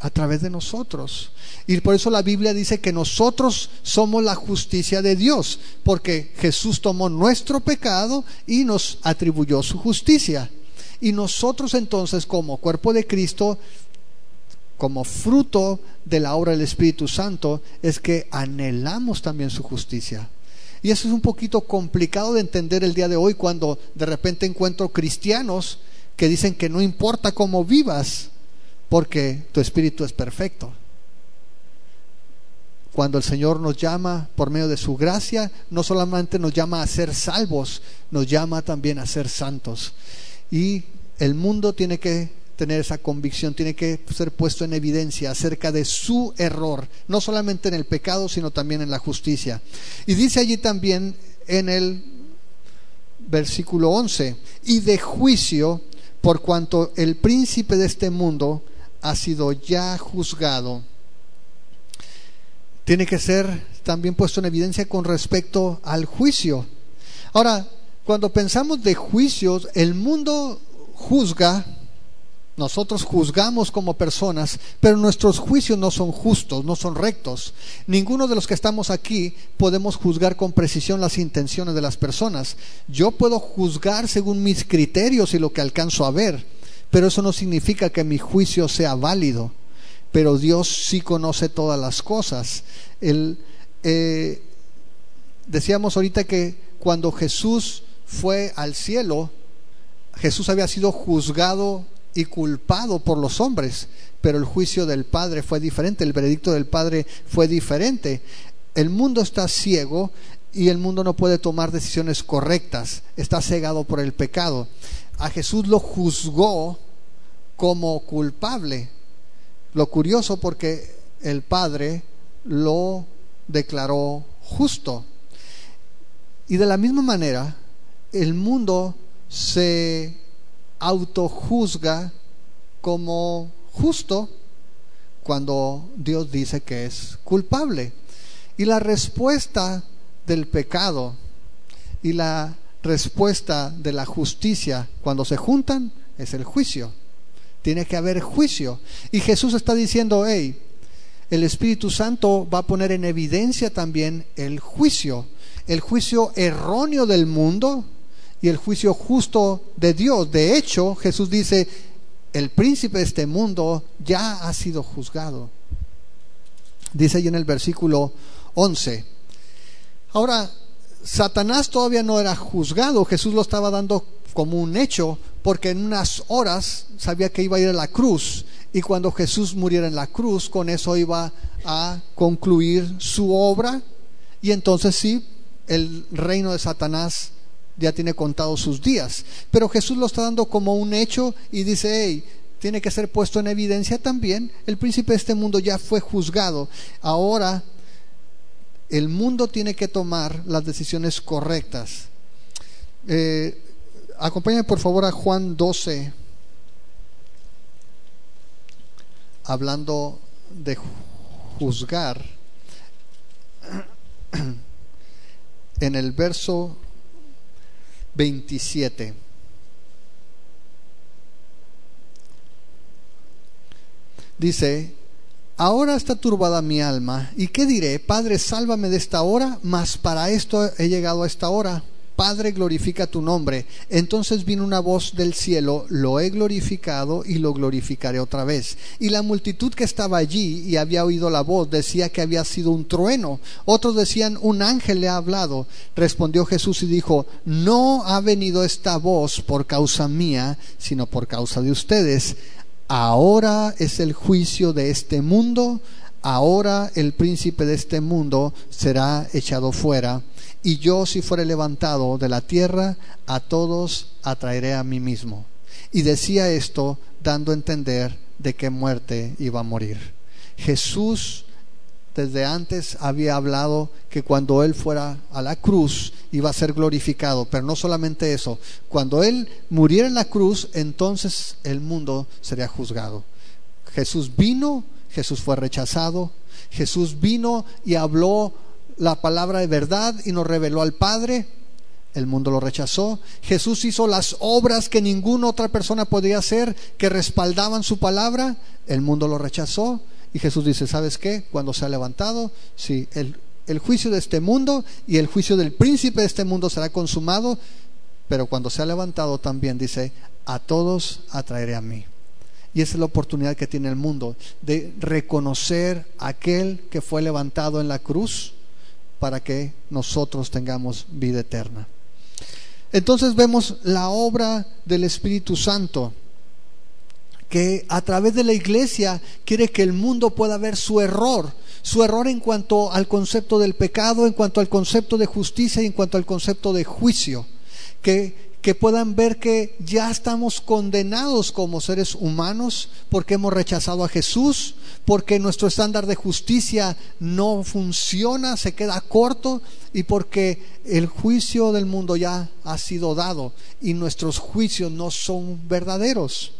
A través de nosotros. Y por eso la Biblia dice que nosotros somos la justicia de Dios, porque Jesús tomó nuestro pecado y nos atribuyó su justicia. Y nosotros entonces, como cuerpo de Cristo, como fruto de la obra del Espíritu Santo, es que anhelamos también su justicia. Y eso es un poquito complicado de entender el día de hoy, cuando de repente encuentro cristianos que dicen que no importa cómo vivas, porque tu espíritu es perfecto. Cuando el Señor nos llama por medio de su gracia, no solamente nos llama a ser salvos, nos llama también a ser santos. Y el mundo tiene que tener esa convicción, tiene que ser puesto en evidencia acerca de su error, no solamente en el pecado, sino también en la justicia. Y dice allí también en el versículo 11: y de juicio, por cuanto el príncipe de este mundo ha sido ya juzgado. Tiene que ser también puesto en evidencia con respecto al juicio. Ahora, cuando pensamos de juicios, el mundo juzga, nosotros juzgamos como personas, pero nuestros juicios no son justos, no son rectos. Ninguno de los que estamos aquí podemos juzgar con precisión las intenciones de las personas. Yo puedo juzgar según mis criterios y lo que alcanzo a ver, pero eso no significa que mi juicio sea válido. Pero Dios sí conoce todas las cosas. Decíamos ahorita que cuando Jesús fue al cielo, Jesús había sido juzgado y culpado por los hombres, pero el juicio del Padre fue diferente, el veredicto del Padre fue diferente. El mundo está ciego y el mundo no puede tomar decisiones correctas, está cegado por el pecado. A Jesús lo juzgó como culpable. Lo curioso, porque el Padre lo declaró justo. Y de la misma manera, el mundo se autojuzga como justo cuando Dios dice que es culpable. Y la respuesta del pecado y la respuesta de la justicia, cuando se juntan, es el juicio. Tiene que haber juicio. Y Jesús está diciendo: hey, el Espíritu Santo va a poner en evidencia también el juicio erróneo del mundo y el juicio justo de Dios. De hecho, Jesús dice: el príncipe de este mundo ya ha sido juzgado. Dice ahí en el versículo 11. Ahora, Satanás todavía no era juzgado. Jesús lo estaba dando como un hecho, porque en unas horas sabía que iba a ir a la cruz, y cuando Jesús muriera en la cruz, con eso iba a concluir su obra, y entonces sí, el reino de Satanás ya tiene contados sus días. Pero Jesús lo está dando como un hecho y dice: hey, tiene que ser puesto en evidencia también. El príncipe de este mundo ya fue juzgado. Ahora el mundo tiene que tomar las decisiones correctas. Acompáñame por favor a Juan 12, hablando de juzgar, en el verso 27. Dice: ahora está turbada mi alma, ¿y qué diré? Padre, sálvame de esta hora, mas para esto he llegado a esta hora. Padre, glorifica tu nombre. Entonces vino una voz del cielo: lo he glorificado y lo glorificaré otra vez. Y la multitud que estaba allí y había oído la voz decía que había sido un trueno. Otros decían: un ángel le ha hablado. Respondió Jesús y dijo: no ha venido esta voz por causa mía, sino por causa de ustedes. Ahora es el juicio de este mundo. Ahora el príncipe de este mundo será echado fuera. Y yo, si fuere levantado de la tierra, a todos atraeré a mí mismo. Y decía esto dando a entender de qué muerte iba a morir. Jesús desde antes había hablado que cuando Él fuera a la cruz iba a ser glorificado. Pero no solamente eso, cuando Él muriera en la cruz, entonces el mundo sería juzgado. Jesús vino, Jesús fue rechazado, Jesús vino y habló la palabra de verdad y nos reveló al Padre. El mundo lo rechazó. Jesús hizo las obras que ninguna otra persona podía hacer, que respaldaban su palabra. El mundo lo rechazó. Y Jesús dice: ¿sabes qué? Cuando se ha levantado, sí, el juicio de este mundo y el juicio del príncipe de este mundo será consumado, pero cuando se ha levantado también dice: a todos atraeré a mí. Y esa es la oportunidad que tiene el mundo, de reconocer a aquel que fue levantado en la cruz para que nosotros tengamos vida eterna. Entonces vemos la obra del Espíritu Santo, que a través de la iglesia quiere que el mundo pueda ver su error en cuanto al concepto del pecado, en cuanto al concepto de justicia y en cuanto al concepto de juicio, que puedan ver que ya estamos condenados como seres humanos porque hemos rechazado a Jesús, porque nuestro estándar de justicia no funciona, se queda corto, y porque el juicio del mundo ya ha sido dado y nuestros juicios no son verdaderos.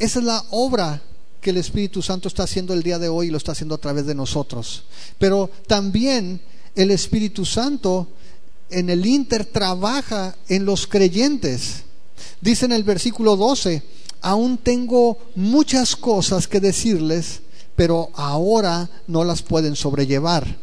Esa es la obra que el Espíritu Santo está haciendo el día de hoy y lo está haciendo a través de nosotros. Pero también el Espíritu Santo en el ínter trabaja en los creyentes. Dice en el versículo 12: aún tengo muchas cosas que decirles, pero ahora no las pueden sobrellevar.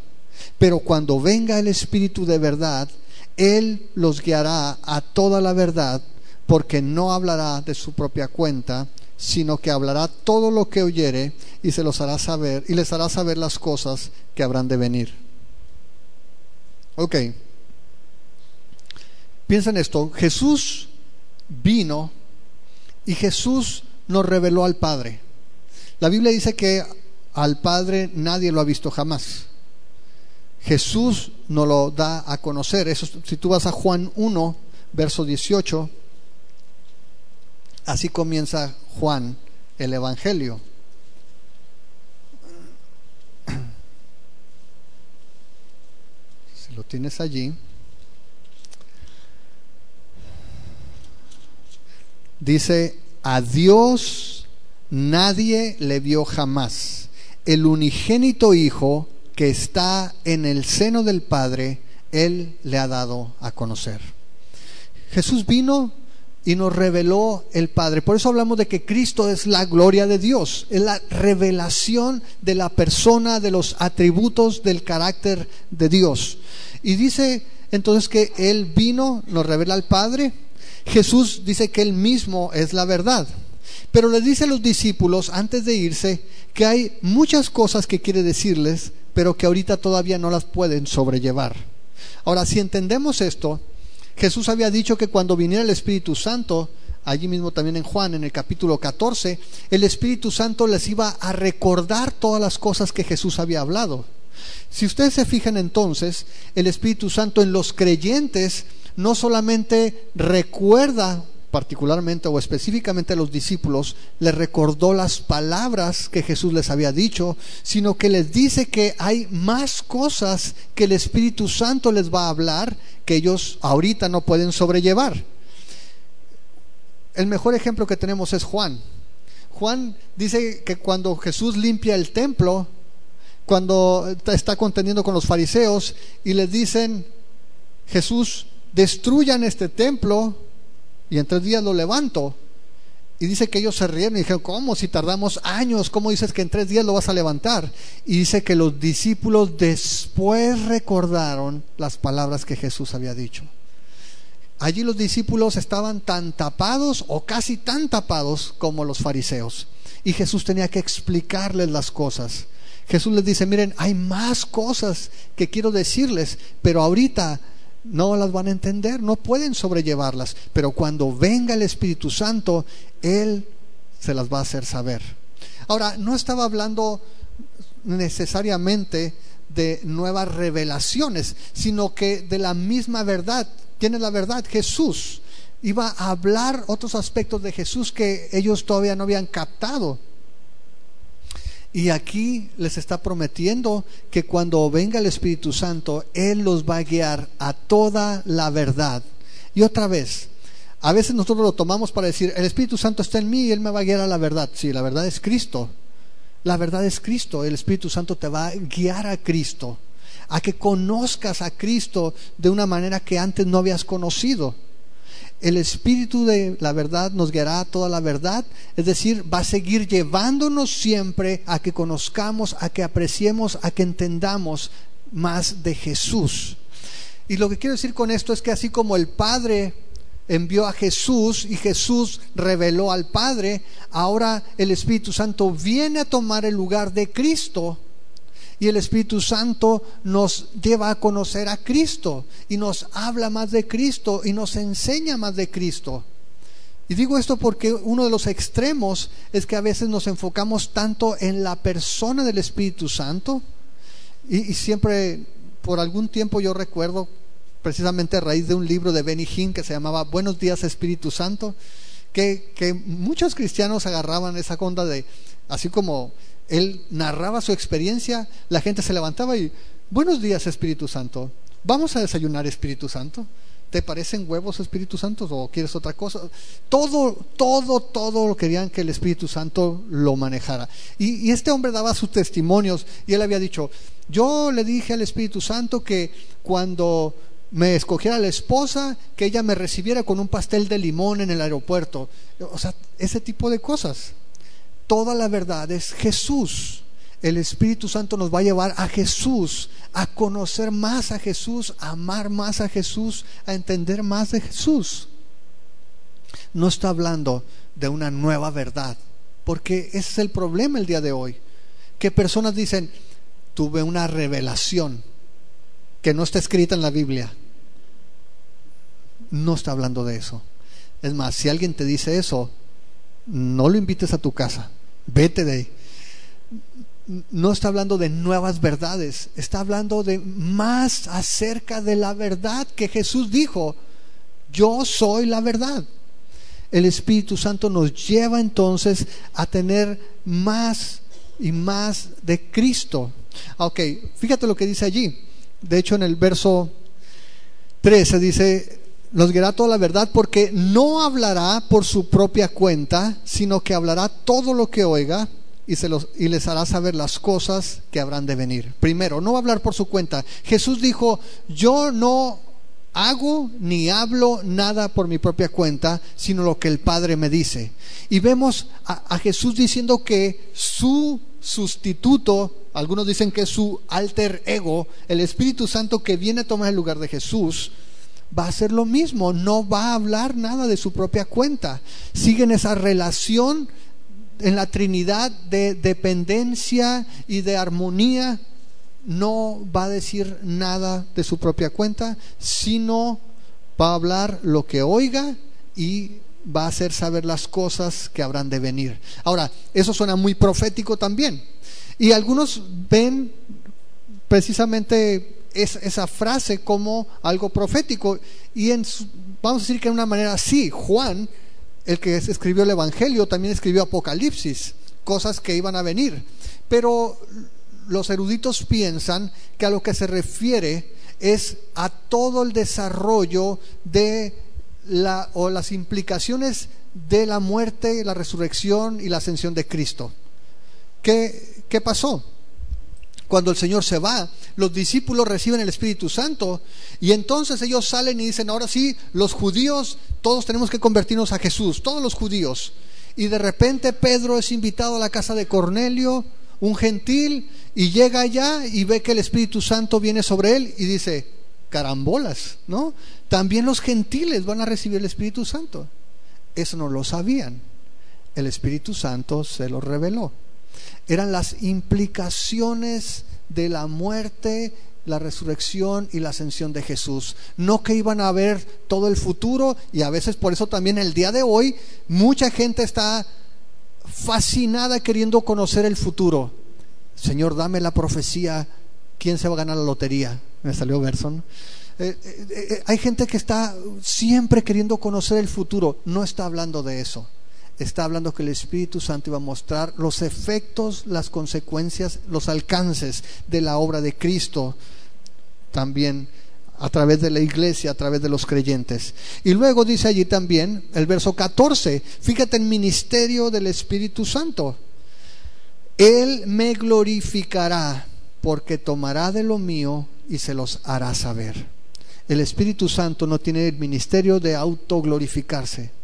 Pero cuando venga el Espíritu de verdad, Él los guiará a toda la verdad, porque no hablará de su propia cuenta, sino que hablará todo lo que oyere y se los hará saber, y les hará saber las cosas que habrán de venir. Ok, piensa en esto. Jesús vino y Jesús nos reveló al Padre. La Biblia dice que al Padre nadie lo ha visto jamás. Jesús nos lo da a conocer. Eso, si tú vas a Juan 1, verso 18, así comienza Juan el Evangelio. Si lo tienes allí, dice: a Dios nadie le vio jamás. El unigénito Hijo que está en el seno del Padre, Él le ha dado a conocer. Jesús vino y nos reveló el Padre. Por eso hablamos de que Cristo es la gloria de Dios, es la revelación de la persona, de los atributos del carácter de Dios. Y dice entonces que Él vino, nos revela al Padre. Jesús dice que Él mismo es la verdad, pero le dice a los discípulos antes de irse que hay muchas cosas que quiere decirles, pero que ahorita todavía no las pueden sobrellevar. Ahora, si entendemos esto, Jesús había dicho que cuando viniera el Espíritu Santo, allí mismo también en Juan, en el capítulo 14, el Espíritu Santo les iba a recordar todas las cosas que Jesús había hablado. Si ustedes se fijan entonces, el Espíritu Santo en los creyentes no solamente recuerda particularmente o específicamente a los discípulos, les recordó las palabras que Jesús les había dicho, sino que les dice que hay más cosas que el Espíritu Santo les va a hablar que ellos ahorita no pueden sobrellevar. El mejor ejemplo que tenemos es Juan. Juan dice que cuando Jesús limpia el templo, cuando está contendiendo con los fariseos y les dicen: Jesús, destruyan este templo y en 3 días lo levanto. Y dice que ellos se rieron y dijeron: ¿cómo? Si tardamos años, ¿cómo dices que en 3 días lo vas a levantar? Y dice que los discípulos después recordaron las palabras que Jesús había dicho. Allí los discípulos estaban tan tapados o casi tan tapados como los fariseos, y Jesús tenía que explicarles las cosas. Jesús les dice: miren, hay más cosas que quiero decirles, pero ahorita no las van a entender, no pueden sobrellevarlas, pero cuando venga el Espíritu Santo, Él se las va a hacer saber. Ahora, no estaba hablando necesariamente de nuevas revelaciones, sino que de la misma verdad. Tiene la verdad. Jesús iba a hablar otros aspectos de Jesús que ellos todavía no habían captado. Y aquí les está prometiendo que cuando venga el Espíritu Santo, Él los va a guiar a toda la verdad. Y otra vez, a veces nosotros lo tomamos para decir: el Espíritu Santo está en mí y Él me va a guiar a la verdad. Sí, la verdad es Cristo. La verdad es Cristo. El Espíritu Santo te va a guiar a Cristo, a que conozcas a Cristo de una manera que antes no habías conocido. El Espíritu de la verdad nos guiará a toda la verdad, es decir, va a seguir llevándonos siempre a que conozcamos, a que apreciemos, a que entendamos más de Jesús. Y lo que quiero decir con esto es que así como el Padre envió a Jesús y Jesús reveló al Padre, ahora el Espíritu Santo viene a tomar el lugar de Cristo. Y el Espíritu Santo nos lleva a conocer a Cristo y nos habla más de Cristo y nos enseña más de Cristo. Y digo esto porque uno de los extremos es que a veces nos enfocamos tanto en la persona del Espíritu Santo y siempre, por algún tiempo, yo recuerdo, precisamente a raíz de un libro de Benny Hinn que se llamaba Buenos días Espíritu Santo, que muchos cristianos agarraban esa onda de, así como él narraba su experiencia, la gente se levantaba y: buenos días Espíritu Santo, vamos a desayunar Espíritu Santo, ¿te parecen huevos Espíritu Santo o quieres otra cosa? Todo querían que el Espíritu Santo lo manejara. Y este hombre daba sus testimonios y él había dicho: yo le dije al Espíritu Santo que cuando me escogiera la esposa, que ella me recibiera con un pastel de limón en el aeropuerto. O sea, ese tipo de cosas. Toda la verdad es Jesús. El Espíritu Santo nos va a llevar a Jesús, a conocer más a Jesús, a amar más a Jesús, a entender más de Jesús. No está hablando de una nueva verdad, porque ese es el problema el día de hoy, que personas dicen: tuve una revelación que no está escrita en la Biblia. No está hablando de eso. Es más, si alguien te dice eso, no lo invites a tu casa, vete de ahí. No está hablando de nuevas verdades, está hablando de más acerca de la verdad que Jesús dijo: yo soy la verdad. El Espíritu Santo nos lleva entonces a tener más y más de Cristo. Ok, fíjate lo que dice allí. De hecho, en el verso 13 dice: nos guiará toda la verdad, porque no hablará por su propia cuenta, sino que hablará todo lo que oiga y les hará saber las cosas que habrán de venir. Primero, no va a hablar por su cuenta. Jesús dijo: yo no hago ni hablo nada por mi propia cuenta, sino lo que el Padre me dice. Y vemos a Jesús diciendo que su sustituto, algunos dicen que es su alter ego, el Espíritu Santo que viene a tomar el lugar de Jesús, va a hacer lo mismo. No va a hablar nada de su propia cuenta. Siguen esa relación en la Trinidad de dependencia y de armonía. No va a decir nada de su propia cuenta, sino va a hablar lo que oiga y va a hacer saber las cosas que habrán de venir. Ahora, eso suena muy profético también, y algunos ven precisamente esa frase como algo profético, y vamos a decir que de una manera sí, Juan el que escribió el Evangelio también escribió Apocalipsis, cosas que iban a venir. Pero los eruditos piensan que a lo que se refiere es a todo el desarrollo de las implicaciones de la muerte, la resurrección y la ascensión de Cristo. ¿Qué pasó? Cuando el Señor se va, los discípulos reciben el Espíritu Santo y entonces ellos salen y dicen: ahora sí, los judíos, todos tenemos que convertirnos a Jesús, todos los judíos. Y de repente Pedro es invitado a la casa de Cornelio, un gentil, y llega allá y ve que el Espíritu Santo viene sobre él y dice: carambolas, ¿no? También los gentiles van a recibir el Espíritu Santo. Eso no lo sabían. El Espíritu Santo se lo reveló. Eran las implicaciones de la muerte, la resurrección y la ascensión de Jesús. No que iban a ver todo el futuro. Y a veces por eso también el día de hoy mucha gente está fascinada queriendo conocer el futuro. Señor, dame la profecía, ¿quién se va a ganar la lotería? Me salió verso, ¿no? Hay gente que está siempre queriendo conocer el futuro. No está hablando de eso. Está hablando que el Espíritu Santo iba a mostrar los efectos, las consecuencias, los alcances de la obra de Cristo, también a través de la iglesia, a través de los creyentes. Y luego dice allí también el verso 14, fíjate, el ministerio del Espíritu Santo: Él me glorificará, porque tomará de lo mío y se los hará saber. El Espíritu Santo no tiene el ministerio de autoglorificarse.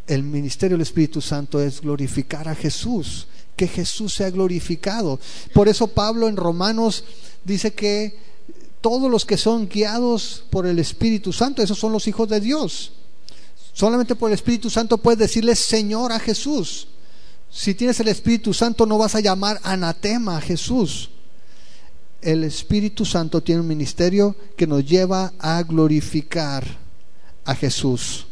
El ministerio del Espíritu Santo es glorificar a Jesús, que Jesús sea glorificado. Por eso Pablo en Romanos dice que todos los que son guiados por el Espíritu Santo, esos son los hijos de Dios. Solamente por el Espíritu Santo puedes decirle Señor a Jesús. Si tienes el Espíritu Santo no vas a llamar anatema a Jesús. El Espíritu Santo tiene un ministerio que nos lleva a glorificar a Jesús.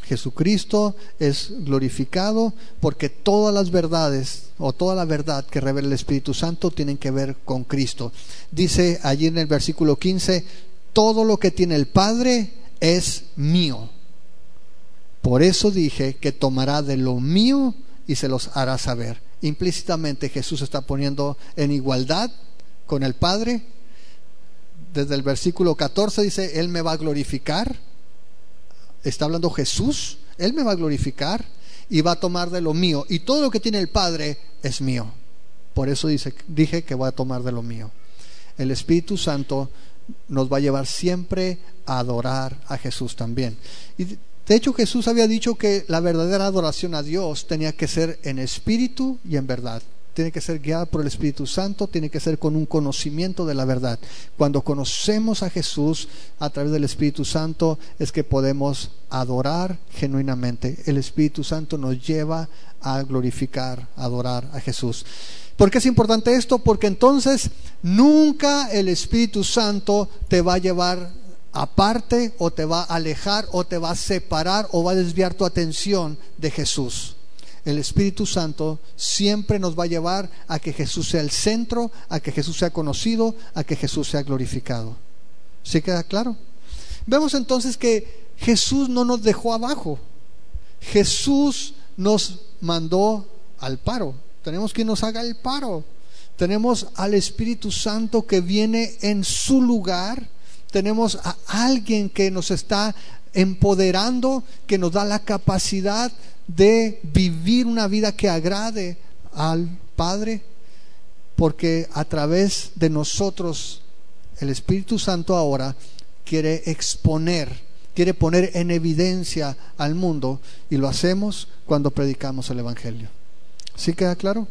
Jesucristo es glorificado porque todas las verdades o toda la verdad que revela el Espíritu Santo tienen que ver con Cristo. Dice allí en el versículo 15: todo lo que tiene el Padre es mío. Por eso dije que tomará de lo mío y se los hará saber. Implícitamente Jesús está poniendo en igualdad con el Padre. Desde el versículo 14 dice: Él me va a glorificar. Está hablando Jesús. Él me va a glorificar y va a tomar de lo mío, y todo lo que tiene el Padre es mío. Por eso dije que voy a tomar de lo mío. El Espíritu Santo nos va a llevar siempre a adorar a Jesús también. Y de hecho Jesús había dicho que la verdadera adoración a Dios tenía que ser en espíritu y en verdad. Tiene que ser guiada por el Espíritu Santo, tiene que ser con un conocimiento de la verdad. Cuando conocemos a Jesús a través del Espíritu Santo es que podemos adorar genuinamente. El Espíritu Santo nos lleva a glorificar, a adorar a Jesús. ¿Por qué es importante esto? Porque entonces nunca el Espíritu Santo te va a llevar aparte, o te va a alejar, o te va a separar, o va a desviar tu atención de Jesús. El Espíritu Santo siempre nos va a llevar a que Jesús sea el centro, a que Jesús sea conocido, a que Jesús sea glorificado. ¿Sí queda claro? Vemos entonces que Jesús no nos dejó abajo. Jesús nos mandó al paro. Tenemos quien nos haga el paro. Tenemos al Espíritu Santo que viene en su lugar. Tenemos a alguien que nos está empoderando, que nos da la capacidad de vivir una vida que agrade al Padre, porque a través de nosotros el Espíritu Santo ahora quiere exponer, quiere poner en evidencia al mundo, y lo hacemos cuando predicamos el Evangelio. ¿Sí queda claro?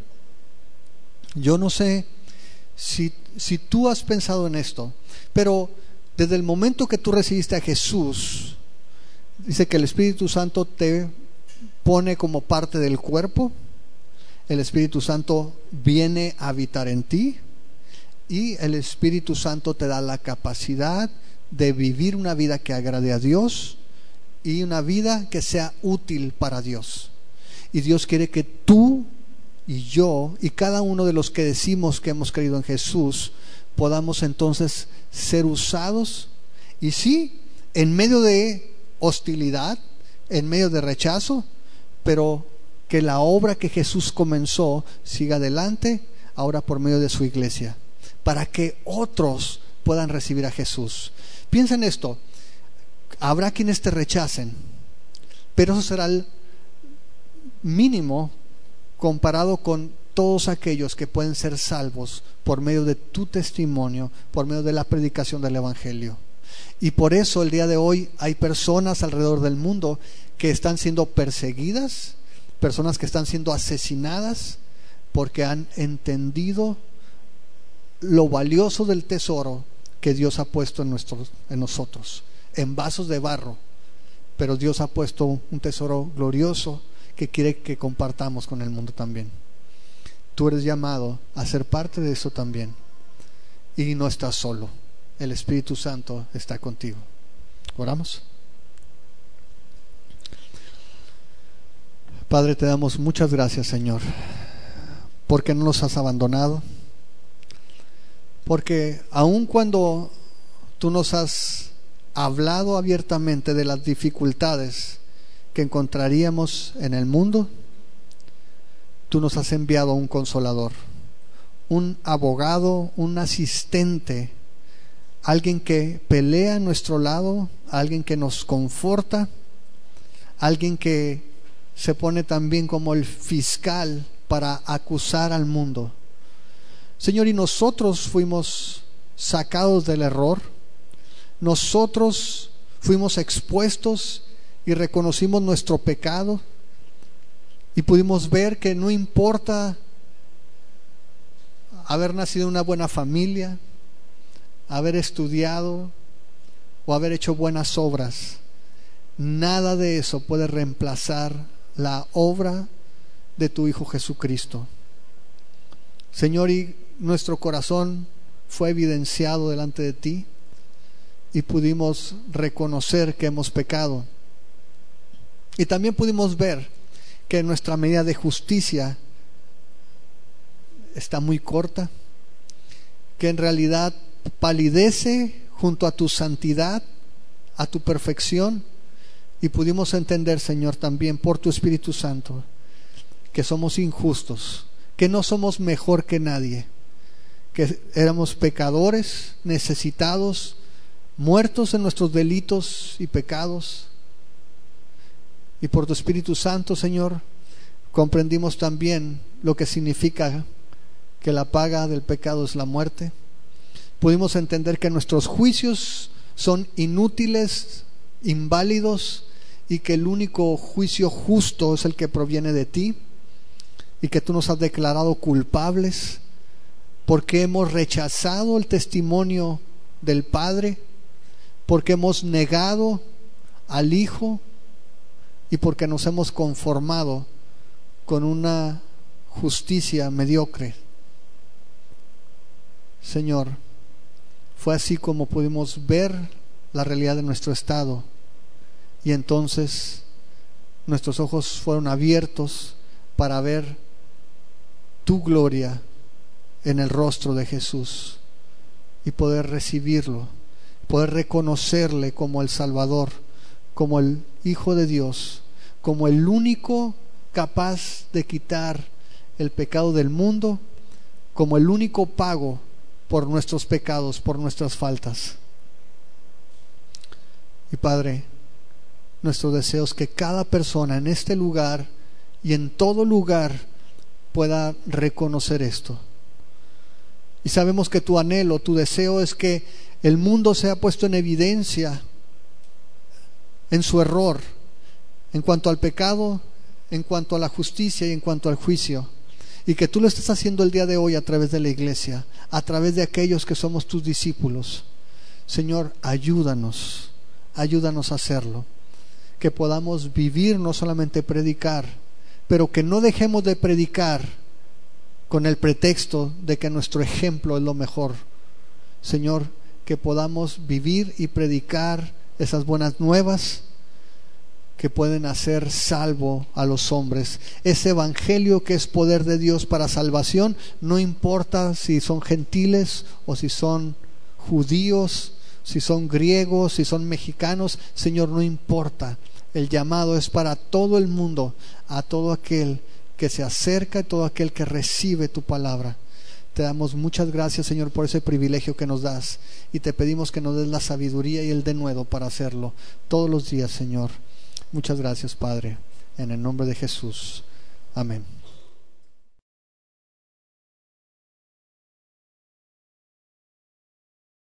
Yo no sé si tú has pensado en esto, pero desde el momento que tú recibiste a Jesús, dice que el Espíritu Santo te pone como parte del cuerpo. El Espíritu Santo viene a habitar en ti, y el Espíritu Santo te da la capacidad de vivir una vida que agrade a Dios y una vida que sea útil para Dios. Y Dios quiere que tú y yo y cada uno de los que decimos que hemos creído en Jesús podamos entonces ser usados, y sí, en medio de hostilidad, en medio de rechazo, pero que la obra que Jesús comenzó siga adelante ahora por medio de su iglesia, para que otros puedan recibir a Jesús. Piensa en esto: habrá quienes te rechacen, pero eso será el mínimo comparado con todos aquellos que pueden ser salvos por medio de tu testimonio, por medio de la predicación del Evangelio. Y por eso el día de hoy hay personas alrededor del mundo que están siendo perseguidas, personas que están siendo asesinadas porque han entendido lo valioso del tesoro que Dios ha puesto en nosotros, en vasos de barro, pero Dios ha puesto un tesoro glorioso que quiere que compartamos con el mundo también. Tú eres llamado a ser parte de eso también, y no estás solo. El Espíritu Santo está contigo. ¿Oramos? Padre, te damos muchas gracias, Señor, porque no nos has abandonado, porque aun cuando tú nos has hablado abiertamente de las dificultades que encontraríamos en el mundo, tú nos has enviado un consolador, un abogado, un asistente, alguien que pelea a nuestro lado, alguien que nos conforta, alguien que se pone también como el fiscal para acusar al mundo. Señor, y nosotros fuimos sacados del error, nosotros fuimos expuestos y reconocimos nuestro pecado, y pudimos ver que no importa haber nacido en una buena familia, haber estudiado o haber hecho buenas obras, nada de eso puede reemplazar la obra de tu Hijo Jesucristo. Señor, y nuestro corazón fue evidenciado delante de ti y pudimos reconocer que hemos pecado, y también pudimos ver que nuestra medida de justicia está muy corta, que en realidad palidece junto a tu santidad, a tu perfección. Y pudimos entender, Señor, también por tu Espíritu Santo, que somos injustos, que no somos mejor que nadie, que éramos pecadores, necesitados, muertos en nuestros delitos y pecados. Y por tu Espíritu Santo, Señor, comprendimos también lo que significa que la paga del pecado es la muerte. Pudimos entender que nuestros juicios son inútiles, inválidos, y que el único juicio justo es el que proviene de ti, y que tú nos has declarado culpables porque hemos rechazado el testimonio del Padre, porque hemos negado al Hijo y porque nos hemos conformado con una justicia mediocre. Señor, fue así como pudimos ver la realidad de nuestro estado, y entonces nuestros ojos fueron abiertos para ver tu gloria en el rostro de Jesús y poder recibirlo, poder reconocerle como el Salvador, como el Hijo de Dios, como el único capaz de quitar el pecado del mundo, como el único pago por nuestros pecados, por nuestras faltas. Y Padre, nuestro deseo es que cada persona en este lugar y en todo lugar pueda reconocer esto. Y sabemos que tu anhelo, tu deseo es que el mundo sea puesto en evidencia en su error, en cuanto al pecado, en cuanto a la justicia y en cuanto al juicio. Y que tú lo estés haciendo el día de hoy a través de la iglesia, a través de aquellos que somos tus discípulos. Señor, ayúdanos a hacerlo. Que podamos vivir, no solamente predicar, pero que no dejemos de predicar con el pretexto de que nuestro ejemplo es lo mejor. Señor, que podamos vivir y predicar esas buenas nuevas que pueden hacer salvo a los hombres. Ese evangelio que es poder de Dios para salvación, no importa si son gentiles o si son judíos, si son griegos, si son mexicanos. Señor, no importa. El llamado es para todo el mundo, a todo aquel que se acerca y todo aquel que recibe tu palabra. Te damos muchas gracias, Señor, por ese privilegio que nos das, y te pedimos que nos des la sabiduría y el denuedo para hacerlo todos los días, Señor. Muchas gracias, Padre, en el nombre de Jesús. Amén.